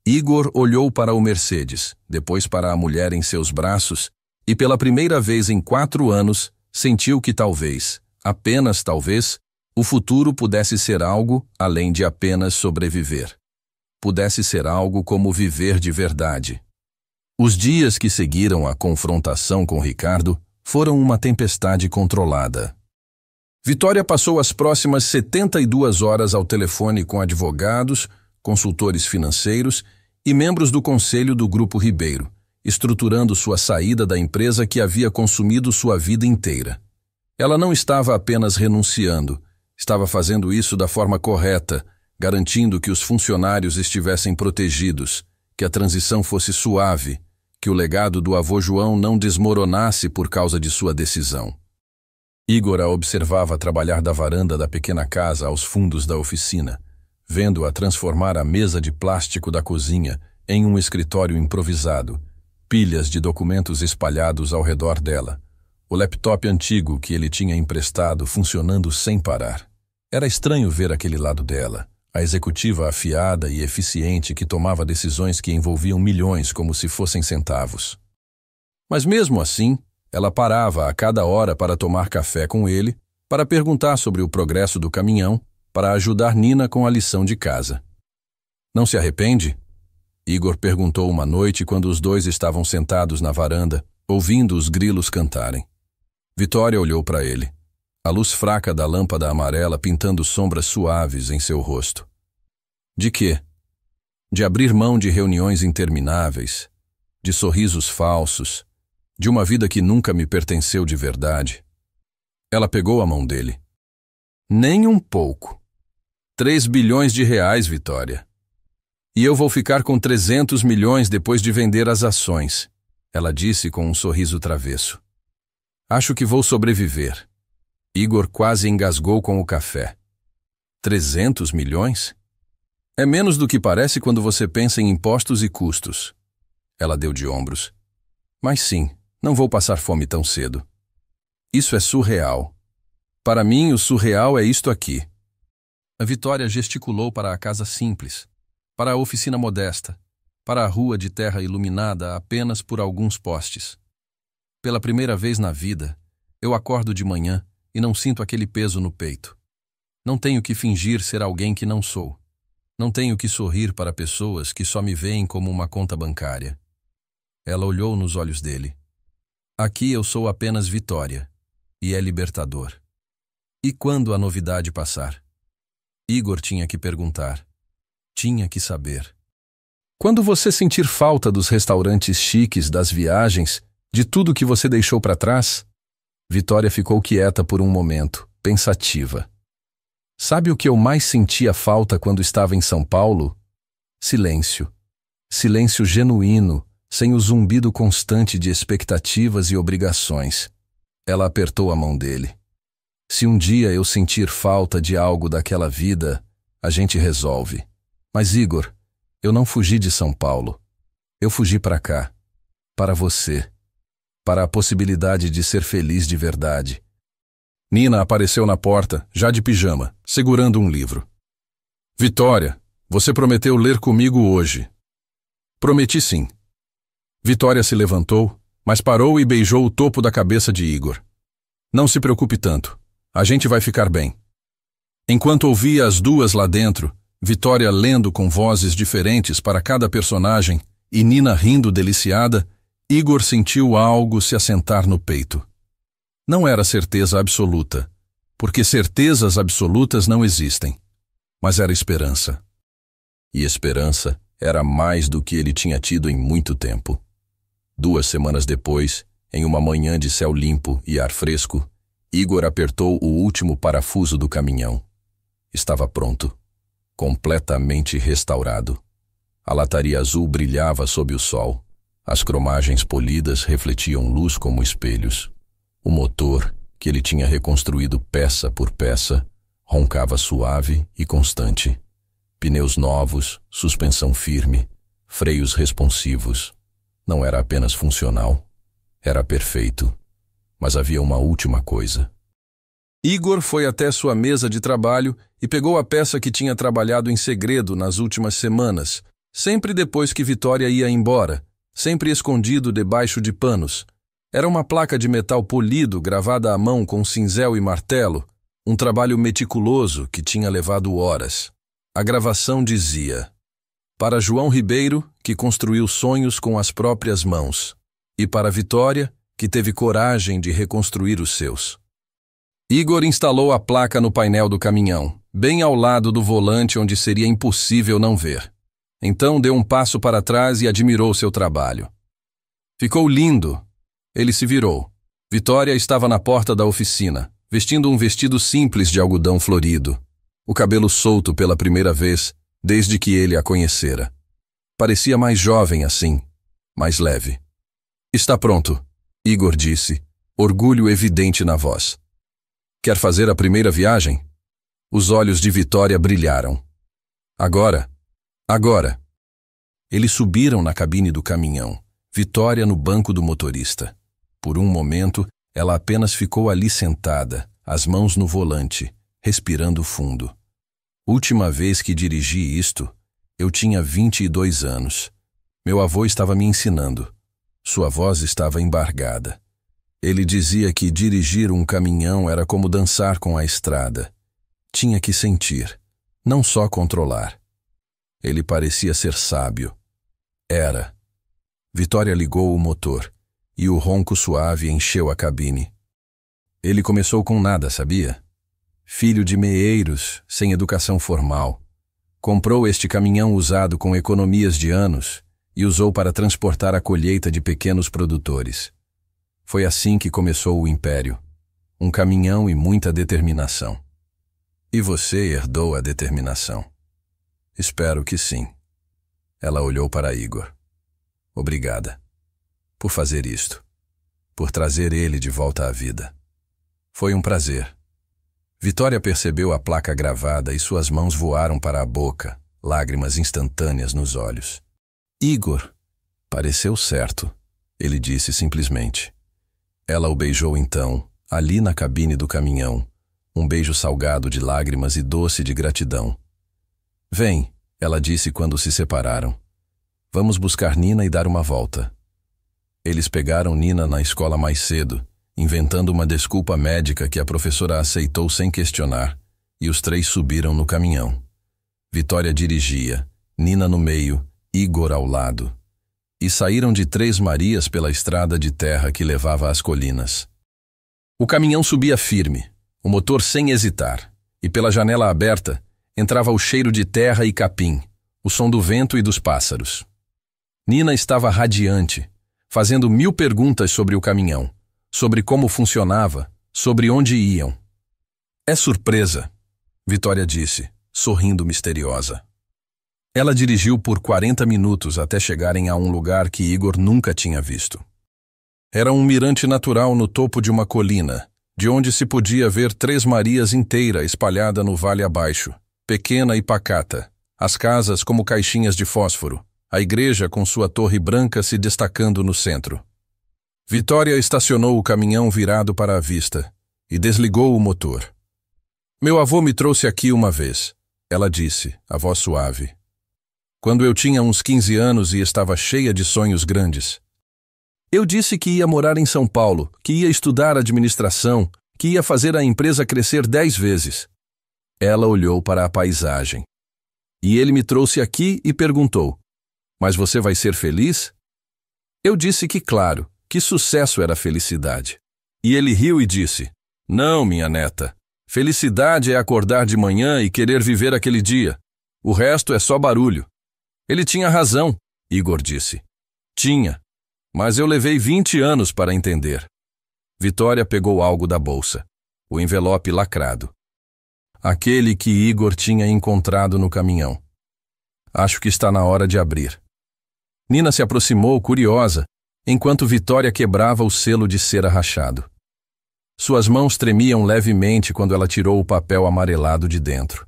Igor olhou para o Mercedes, depois para a mulher em seus braços, e pela primeira vez em 4 anos, sentiu que talvez, apenas talvez, o futuro pudesse ser algo além de apenas sobreviver. Pudesse ser algo como viver de verdade. Os dias que seguiram a confrontação com Ricardo foram uma tempestade controlada. Vitória passou as próximas 72 horas ao telefone com advogados, consultores financeiros e membros do conselho do Grupo Ribeiro, estruturando sua saída da empresa que havia consumido sua vida inteira. Ela não estava apenas renunciando, estava fazendo isso da forma correta, garantindo que os funcionários estivessem protegidos, que a transição fosse suave, que o legado do avô João não desmoronasse por causa de sua decisão. Igor a observava trabalhar da varanda da pequena casa aos fundos da oficina, vendo-a transformar a mesa de plástico da cozinha em um escritório improvisado, pilhas de documentos espalhados ao redor dela, o laptop antigo que ele tinha emprestado funcionando sem parar. Era estranho ver aquele lado dela, a executiva afiada e eficiente que tomava decisões que envolviam milhões como se fossem centavos. Mas mesmo assim, ela parava a cada hora para tomar café com ele, para perguntar sobre o progresso do caminhão, para ajudar Nina com a lição de casa. Não se arrepende? Igor perguntou uma noite quando os dois estavam sentados na varanda, ouvindo os grilos cantarem. Vitória olhou para ele, a luz fraca da lâmpada amarela pintando sombras suaves em seu rosto. De quê? De abrir mão de reuniões intermináveis, de sorrisos falsos, de uma vida que nunca me pertenceu de verdade. Ela pegou a mão dele. Nem um pouco. 3 bilhões de reais, Vitória. E eu vou ficar com 300 milhões depois de vender as ações, ela disse com um sorriso travesso. Acho que vou sobreviver. Igor quase engasgou com o café. 300 milhões? É menos do que parece quando você pensa em impostos e custos. Ela deu de ombros. Mas sim, não vou passar fome tão cedo. Isso é surreal. Para mim, o surreal é isto aqui. A Vitória gesticulou para a casa simples, para a oficina modesta, para a rua de terra iluminada apenas por alguns postes. Pela primeira vez na vida, eu acordo de manhã e não sinto aquele peso no peito. Não tenho que fingir ser alguém que não sou. Não tenho que sorrir para pessoas que só me veem como uma conta bancária. Ela olhou nos olhos dele. Aqui eu sou apenas Vitória, e é libertador. E quando a novidade passar? Igor tinha que perguntar. Tinha que saber. Quando você sentir falta dos restaurantes chiques, das viagens, de tudo que você deixou para trás? Vitória ficou quieta por um momento, pensativa. Sabe o que eu mais sentia falta quando estava em São Paulo? Silêncio. Silêncio genuíno, sem o zumbido constante de expectativas e obrigações. Ela apertou a mão dele. Se um dia eu sentir falta de algo daquela vida, a gente resolve. Mas, Igor, eu não fugi de São Paulo. Eu fugi para cá. Para você. Para a possibilidade de ser feliz de verdade. Nina apareceu na porta, já de pijama, segurando um livro. Vitória, você prometeu ler comigo hoje. Prometi sim. Vitória se levantou, mas parou e beijou o topo da cabeça de Igor. Não se preocupe tanto. A gente vai ficar bem. Enquanto ouvia as duas lá dentro, Vitória lendo com vozes diferentes para cada personagem e Nina rindo deliciada, Igor sentiu algo se assentar no peito. Não era certeza absoluta, porque certezas absolutas não existem, mas era esperança. E esperança era mais do que ele tinha tido em muito tempo. 2 semanas depois, em uma manhã de céu limpo e ar fresco, Igor apertou o último parafuso do caminhão. Estava pronto, completamente restaurado. A lataria azul brilhava sob o sol. As cromagens polidas refletiam luz como espelhos. O motor, que ele tinha reconstruído peça por peça, roncava suave e constante. Pneus novos, suspensão firme, freios responsivos. Não era apenas funcional, era perfeito. Mas havia uma última coisa. Igor foi até sua mesa de trabalho e pegou a peça que tinha trabalhado em segredo nas últimas semanas, sempre depois que Vitória ia embora, sempre escondido debaixo de panos. Era uma placa de metal polido gravada à mão com cinzel e martelo, um trabalho meticuloso que tinha levado horas. A gravação dizia: para João Ribeiro, que construiu sonhos com as próprias mãos, e para Vitória, que teve coragem de reconstruir os seus. Igor instalou a placa no painel do caminhão, bem ao lado do volante onde seria impossível não ver. Então deu um passo para trás e admirou seu trabalho. Ficou lindo. Ele se virou. Vitória estava na porta da oficina, vestindo um vestido simples de algodão florido, o cabelo solto pela primeira vez desde que ele a conhecera. Parecia mais jovem assim, mais leve. Está pronto, Igor disse, orgulho evidente na voz. Quer fazer a primeira viagem? Os olhos de Vitória brilharam. Agora, agora. Eles subiram na cabine do caminhão, Vitória no banco do motorista. Por um momento, ela apenas ficou ali sentada, as mãos no volante, respirando fundo. Última vez que dirigi isto, eu tinha 22 anos. Meu avô estava me ensinando. Sua voz estava embargada. Ele dizia que dirigir um caminhão era como dançar com a estrada. Tinha que sentir, não só controlar. Ele parecia ser sábio. Era. Vitória ligou o motor, e o ronco suave encheu a cabine. Ele começou com nada, sabia? Filho de meeiros, sem educação formal. Comprou este caminhão usado com economias de anos e usou para transportar a colheita de pequenos produtores. Foi assim que começou o império. Um caminhão e muita determinação. E você herdou a determinação. Espero que sim. Ela olhou para Igor. Obrigada. Por fazer isto. Por trazer ele de volta à vida. Foi um prazer. Vitória percebeu a placa gravada e suas mãos voaram para a boca, lágrimas instantâneas nos olhos. Igor, pareceu certo, ele disse simplesmente. Ela o beijou então, ali na cabine do caminhão, um beijo salgado de lágrimas e doce de gratidão. Vem, ela disse quando se separaram. Vamos buscar Nina e dar uma volta. Eles pegaram Nina na escola mais cedo, inventando uma desculpa médica que a professora aceitou sem questionar, e os três subiram no caminhão. Vitória dirigia, Nina no meio, Igor ao lado. E saíram de Três Marias pela estrada de terra que levava às colinas. O caminhão subia firme, o motor sem hesitar, e pela janela aberta entrava o cheiro de terra e capim, o som do vento e dos pássaros. Nina estava radiante, fazendo 1000 perguntas sobre o caminhão, sobre como funcionava, sobre onde iam. É surpresa, Vitória disse, sorrindo misteriosa. Ela dirigiu por 40 minutos até chegarem a um lugar que Igor nunca tinha visto. Era um mirante natural no topo de uma colina, de onde se podia ver Três Marias inteira espalhada no vale abaixo, pequena e pacata, as casas como caixinhas de fósforo, a igreja com sua torre branca se destacando no centro. Vitória estacionou o caminhão virado para a vista e desligou o motor. Meu avô me trouxe aqui uma vez, ela disse, a voz suave. Quando eu tinha uns 15 anos e estava cheia de sonhos grandes. Eu disse que ia morar em São Paulo, que ia estudar administração, que ia fazer a empresa crescer 10 vezes. Ela olhou para a paisagem. E ele me trouxe aqui e perguntou, mas você vai ser feliz? Eu disse que claro. Que sucesso era felicidade. E ele riu e disse, não, minha neta, felicidade é acordar de manhã e querer viver aquele dia. O resto é só barulho. Ele tinha razão, Igor disse. Tinha, mas eu levei 20 anos para entender. Vitória pegou algo da bolsa, o envelope lacrado. Aquele que Igor tinha encontrado no caminhão. Acho que está na hora de abrir. Nina se aproximou, curiosa, enquanto Vitória quebrava o selo de cera rachado. Suas mãos tremiam levemente quando ela tirou o papel amarelado de dentro.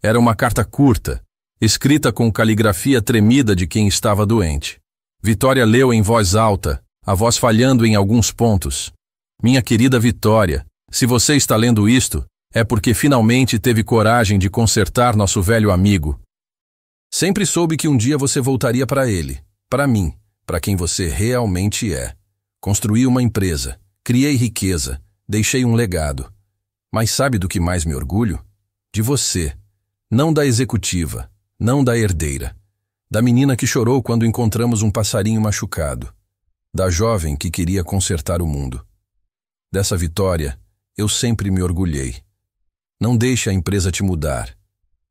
Era uma carta curta, escrita com caligrafia tremida de quem estava doente. Vitória leu em voz alta, a voz falhando em alguns pontos. Minha querida Vitória, se você está lendo isto, é porque finalmente teve coragem de consertar nosso velho amigo. Sempre soube que um dia você voltaria para ele, para mim, para quem você realmente é. Construí uma empresa, criei riqueza, deixei um legado. Mas sabe do que mais me orgulho? De você. Não da executiva, não da herdeira. Da menina que chorou quando encontramos um passarinho machucado. Da jovem que queria consertar o mundo. Dessa vitória, eu sempre me orgulhei. Não deixe a empresa te mudar.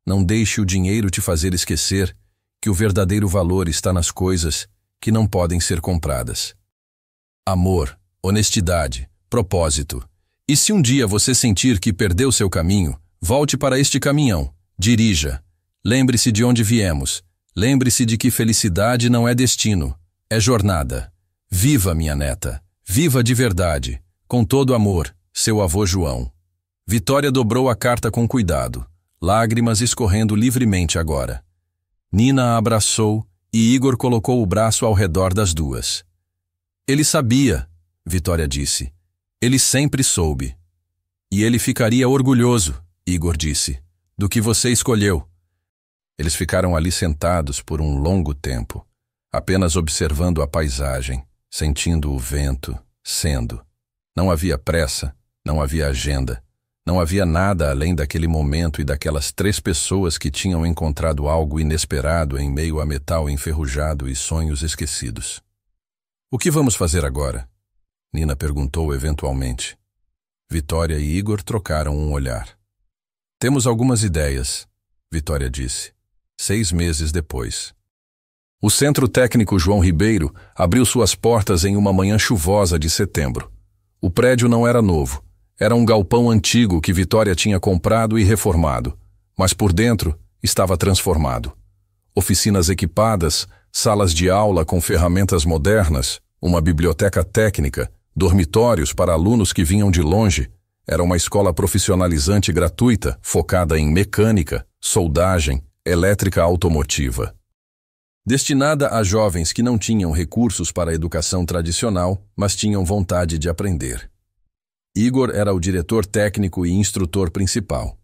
Não deixe o dinheiro te fazer esquecer que o verdadeiro valor está nas coisas que não podem ser compradas. Amor, honestidade, propósito. E se um dia você sentir que perdeu seu caminho, volte para este caminhão, dirija. Lembre-se de onde viemos, Lembre-se de que felicidade não é destino, é jornada. Viva, minha neta, viva de verdade, com todo amor, seu avô João. Vitória dobrou a carta com cuidado, lágrimas escorrendo livremente agora. Nina a abraçou e Igor colocou o braço ao redor das duas. Ele sabia, Vitória disse. Ele sempre soube. E ele ficaria orgulhoso, Igor disse, do que você escolheu. Eles ficaram ali sentados por um longo tempo, apenas observando a paisagem, sentindo o vento, sendo. Não havia pressa, não havia agenda, não havia nada além daquele momento e daquelas 3 pessoas que tinham encontrado algo inesperado em meio a metal enferrujado e sonhos esquecidos. O que vamos fazer agora? Nina perguntou eventualmente. Vitória e Igor trocaram um olhar. Temos algumas ideias, Vitória disse, 6 meses depois. O Centro Técnico João Ribeiro abriu suas portas em uma manhã chuvosa de setembro. O prédio não era novo. Era um galpão antigo que Vitória tinha comprado e reformado, mas por dentro estava transformado. Oficinas equipadas, salas de aula com ferramentas modernas, uma biblioteca técnica, dormitórios para alunos que vinham de longe. Era uma escola profissionalizante gratuita, focada em mecânica, soldagem, elétrica automotiva. Destinada a jovens que não tinham recursos para a educação tradicional, mas tinham vontade de aprender. Igor era o diretor técnico e instrutor principal.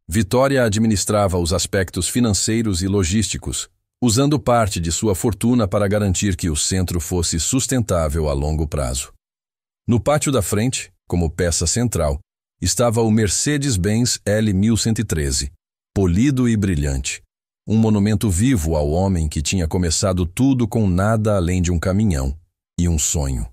Vitória administrava os aspectos financeiros e logísticos, usando parte de sua fortuna para garantir que o centro fosse sustentável a longo prazo. No pátio da frente, como peça central, estava o Mercedes-Benz L1113, polido e brilhante, um monumento vivo ao homem que tinha começado tudo com nada além de um caminhão e um sonho.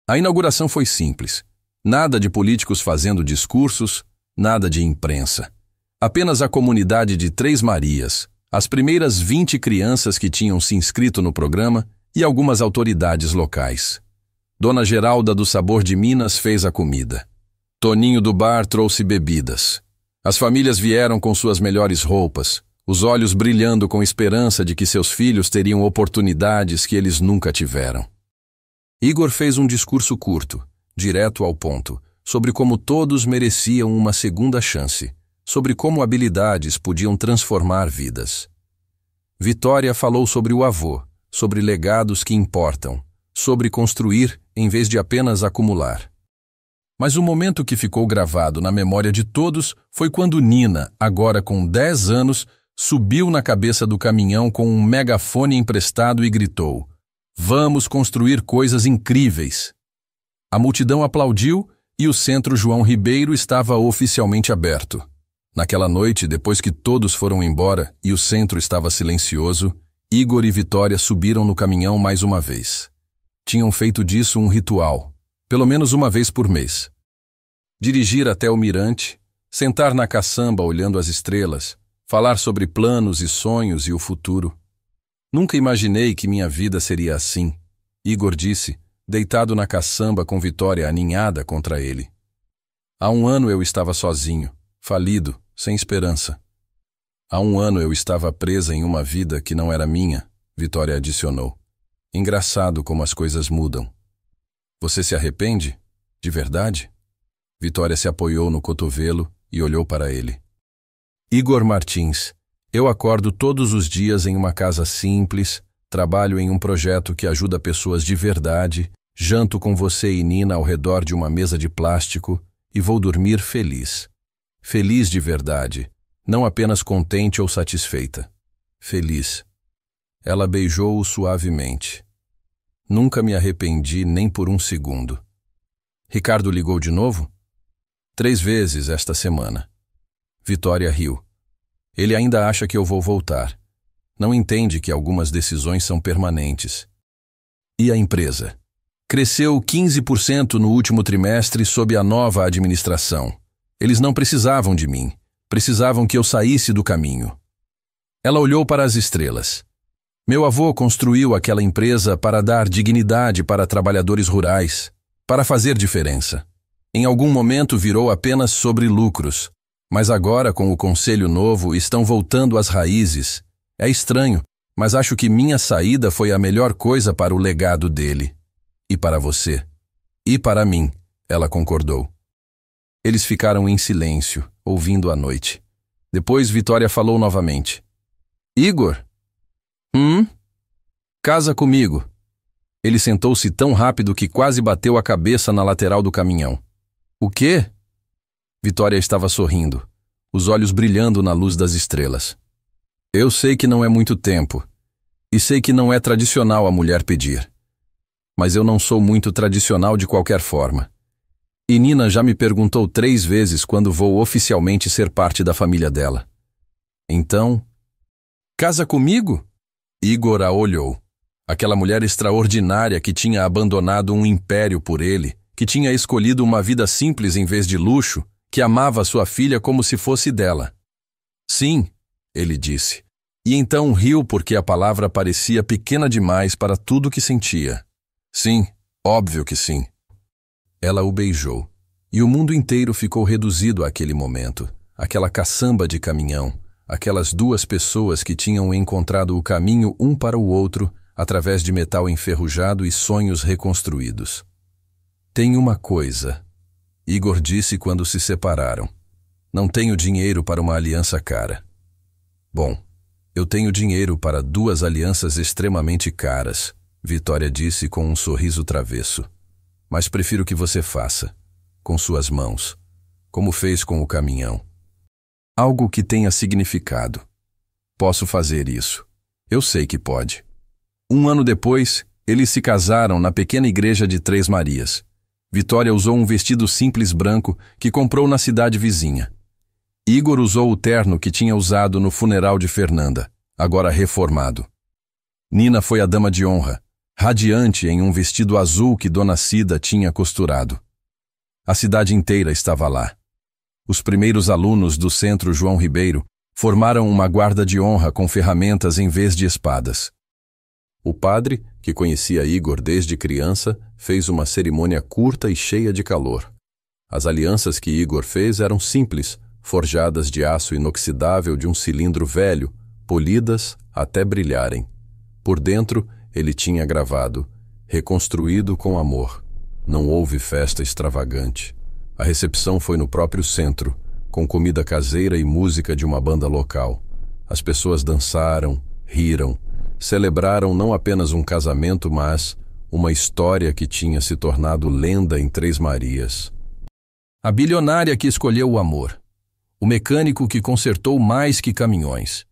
A inauguração foi simples. Nada de políticos fazendo discursos, nada de imprensa. Apenas a comunidade de Três Marias, as primeiras 20 crianças que tinham se inscrito no programa e algumas autoridades locais. Dona Geralda do Sabor de Minas fez a comida. Toninho do bar trouxe bebidas. As famílias vieram com suas melhores roupas, os olhos brilhando com esperança de que seus filhos teriam oportunidades que eles nunca tiveram. Igor fez um discurso curto, direto ao ponto, sobre como todos mereciam uma segunda chance, sobre como habilidades podiam transformar vidas. Vitória falou sobre o avô, sobre legados que importam, sobre construir em vez de apenas acumular. Mas o momento que ficou gravado na memória de todos foi quando Nina, agora com 10 anos, subiu na cabeça do caminhão com um megafone emprestado e gritou: "Vamos construir coisas incríveis!" A multidão aplaudiu e o Centro João Ribeiro estava oficialmente aberto. Naquela noite, depois que todos foram embora e o centro estava silencioso, Igor e Vitória subiram no caminhão mais uma vez. Tinham feito disso um ritual, pelo menos uma vez por mês. Dirigir até o mirante, sentar na caçamba olhando as estrelas, falar sobre planos e sonhos e o futuro. Nunca imaginei que minha vida seria assim, Igor disse, deitado na caçamba com Vitória aninhada contra ele. Há 1 ano eu estava sozinho, falido, sem esperança. Há 1 ano eu estava presa em uma vida que não era minha, Vitória adicionou. Engraçado como as coisas mudam. Você se arrepende? De verdade? Vitória se apoiou no cotovelo e olhou para ele. Igor Martins, eu acordo todos os dias em uma casa simples, trabalho em um projeto que ajuda pessoas de verdade, janto com você e Nina ao redor de uma mesa de plástico e vou dormir feliz. Feliz de verdade, não apenas contente ou satisfeita. Feliz. Ela beijou-o suavemente. Nunca me arrependi nem por 1 segundo. Ricardo ligou de novo? 3 vezes esta semana. Vitória riu. Ele ainda acha que eu vou voltar. Não entende que algumas decisões são permanentes. E a empresa? Cresceu 15% no último trimestre sob a nova administração. Eles não precisavam de mim. Precisavam que eu saísse do caminho. Ela olhou para as estrelas. Meu avô construiu aquela empresa para dar dignidade para trabalhadores rurais, para fazer diferença. Em algum momento virou apenas sobre lucros, mas agora com o conselho novo estão voltando às raízes. É estranho, Mas acho que minha saída foi a melhor coisa para o legado dele. E para você. E para mim, ela concordou. Eles ficaram em silêncio, ouvindo a noite. Depois Vitória falou novamente. Igor? Casa comigo. Ele sentou-se tão rápido que quase bateu a cabeça na lateral do caminhão. O quê? Vitória estava sorrindo, os olhos brilhando na luz das estrelas. Eu sei que não é muito tempo, e sei que não é tradicional a mulher pedir. Mas eu não sou muito tradicional de qualquer forma. E Nina já me perguntou 3 vezes quando vou oficialmente ser parte da família dela. Então, casa comigo? Igor a olhou. Aquela mulher extraordinária que tinha abandonado um império por ele, que tinha escolhido uma vida simples em vez de luxo, que amava sua filha como se fosse dela. Sim, ele disse. E então riu porque a palavra parecia pequena demais para tudo que sentia. Sim, óbvio que sim. Ela o beijou, e o mundo inteiro ficou reduzido àquele momento, aquela caçamba de caminhão, aquelas 2 pessoas que tinham encontrado o caminho um para o outro através de metal enferrujado e sonhos reconstruídos. Tem uma coisa, Igor disse quando se separaram. Não tenho dinheiro para uma aliança cara. Bom, eu tenho dinheiro para 2 alianças extremamente caras, Vitória disse com um sorriso travesso. Mas prefiro que você faça, com suas mãos, como fez com o caminhão. Algo que tenha significado. Posso fazer isso. Eu sei que pode. 1 ano depois, eles se casaram na pequena igreja de Três Marias. Vitória usou um vestido simples branco que comprou na cidade vizinha. Igor usou o terno que tinha usado no funeral de Fernanda, agora reformado. Nina foi a dama de honra, radiante em um vestido azul que Dona Cida tinha costurado. A cidade inteira estava lá. Os primeiros alunos do Centro João Ribeiro formaram uma guarda de honra com ferramentas em vez de espadas. O padre, que conhecia Igor desde criança, fez uma cerimônia curta e cheia de calor. As alianças que Igor fez eram simples, forjadas de aço inoxidável de um cilindro velho, polidas até brilharem. Por dentro, ele tinha gravado, reconstruído com amor. Não houve festa extravagante. A recepção foi no próprio centro, com comida caseira e música de uma banda local. As pessoas dançaram, riram, celebraram não apenas um casamento, mas uma história que tinha se tornado lenda em Três Marias. A bilionária que escolheu o amor. O mecânico que consertou mais que caminhões.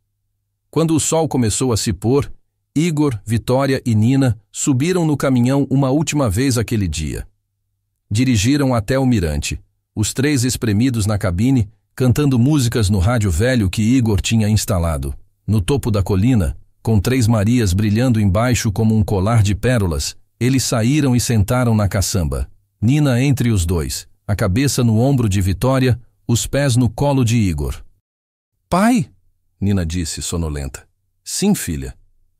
Quando o sol começou a se pôr, Igor, Vitória e Nina subiram no caminhão uma última vez aquele dia. Dirigiram até o mirante, os 3 espremidos na cabine, cantando músicas no rádio velho que Igor tinha instalado. No topo da colina, com Três Marias brilhando embaixo como um colar de pérolas, eles saíram e sentaram na caçamba. Nina entre os 2, a cabeça no ombro de Vitória, os pés no colo de Igor. Pai, Nina disse, sonolenta. Sim, filha.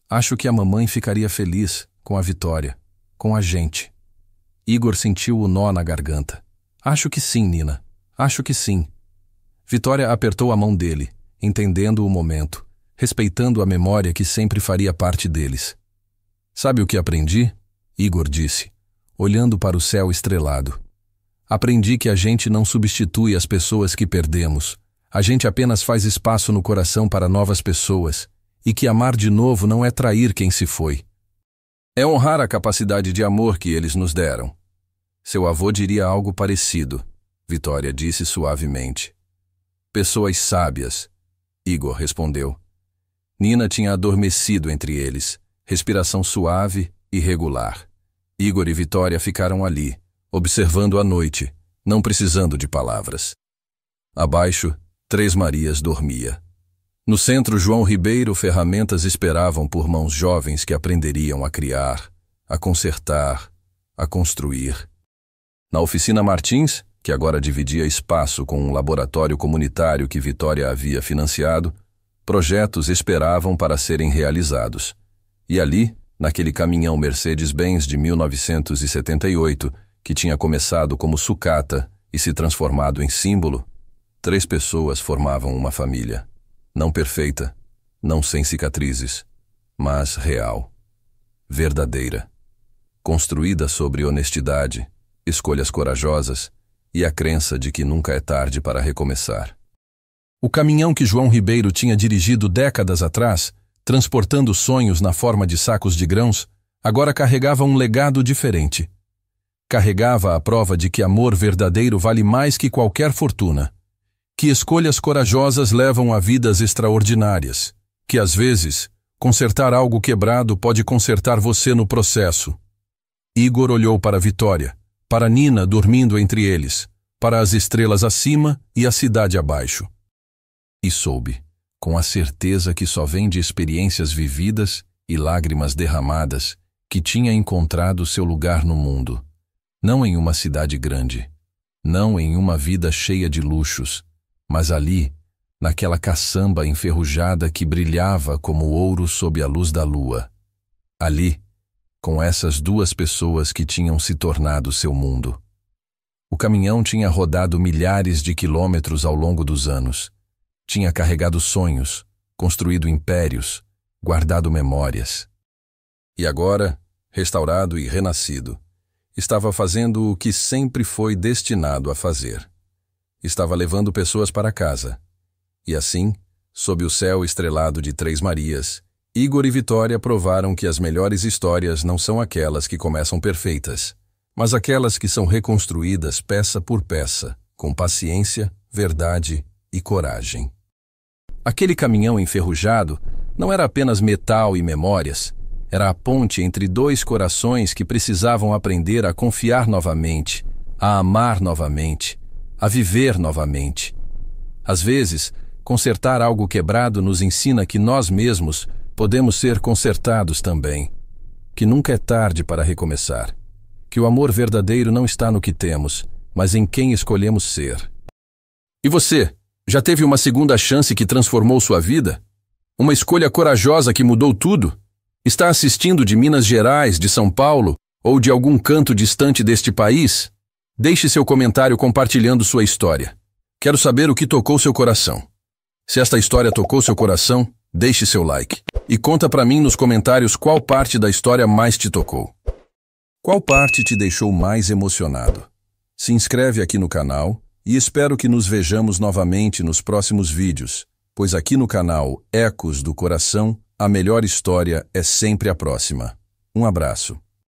Acho que a mamãe ficaria feliz com a Vitória, com a gente. Igor sentiu o nó na garganta. Acho que sim, Nina. Acho que sim. Vitória apertou a mão dele, entendendo o momento, respeitando a memória que sempre faria parte deles. Sabe o que aprendi? Igor disse, olhando para o céu estrelado. Aprendi que a gente não substitui as pessoas que perdemos. A gente apenas faz espaço no coração para novas pessoas. E que amar de novo não é trair quem se foi. É honrar a capacidade de amor que eles nos deram. Seu avô diria algo parecido, Vitória disse suavemente. Pessoas sábias, Igor respondeu. Nina tinha adormecido entre eles, respiração suave e regular. Igor e Vitória ficaram ali, observando a noite, não precisando de palavras. Abaixo, Três Marias dormia. No Centro João Ribeiro, ferramentas esperavam por mãos jovens que aprenderiam a criar, a consertar, a construir. Na oficina Martins, que agora dividia espaço com um laboratório comunitário que Vitória havia financiado, projetos esperavam para serem realizados. E ali, naquele caminhão Mercedes-Benz de 1978, que tinha começado como sucata e se transformado em símbolo, 3 pessoas formavam uma família. Não perfeita, não sem cicatrizes, mas real, verdadeira, construída sobre honestidade, escolhas corajosas e a crença de que nunca é tarde para recomeçar. O caminhão que João Ribeiro tinha dirigido décadas atrás, transportando sonhos na forma de sacos de grãos, agora carregava um legado diferente. Carregava a prova de que amor verdadeiro vale mais que qualquer fortuna, que escolhas corajosas levam a vidas extraordinárias, que às vezes, consertar algo quebrado pode consertar você no processo. Igor olhou para Vitória, para Nina dormindo entre eles, para as estrelas acima e a cidade abaixo. E soube, com a certeza que só vem de experiências vividas e lágrimas derramadas, que tinha encontrado seu lugar no mundo. Não em uma cidade grande, não em uma vida cheia de luxos, mas ali, naquela caçamba enferrujada que brilhava como ouro sob a luz da lua. Ali, com essas duas pessoas que tinham se tornado seu mundo. O caminhão tinha rodado milhares de quilômetros ao longo dos anos. Tinha carregado sonhos, construído impérios, guardado memórias. E agora, restaurado e renascido, estava fazendo o que sempre foi destinado a fazer. Estava levando pessoas para casa. E assim, sob o céu estrelado de Três Marias, Igor e Vitória provaram que as melhores histórias não são aquelas que começam perfeitas, mas aquelas que são reconstruídas peça por peça, com paciência, verdade e coragem. Aquele caminhão enferrujado não era apenas metal e memórias, era a ponte entre dois corações que precisavam aprender a confiar novamente, a amar novamente, a viver novamente. Às vezes, consertar algo quebrado nos ensina que nós mesmos podemos ser consertados também, que nunca é tarde para recomeçar, que o amor verdadeiro não está no que temos, mas em quem escolhemos ser. E você, já teve uma segunda chance que transformou sua vida? Uma escolha corajosa que mudou tudo? Está assistindo de Minas Gerais, de São Paulo ou de algum canto distante deste país? Deixe seu comentário compartilhando sua história. Quero saber o que tocou seu coração. Se esta história tocou seu coração, deixe seu like. E conta pra mim nos comentários qual parte da história mais te tocou. Qual parte te deixou mais emocionado? Se inscreve aqui no canal e espero que nos vejamos novamente nos próximos vídeos, pois aqui no canal Ecos do Coração, a melhor história é sempre a próxima. Um abraço.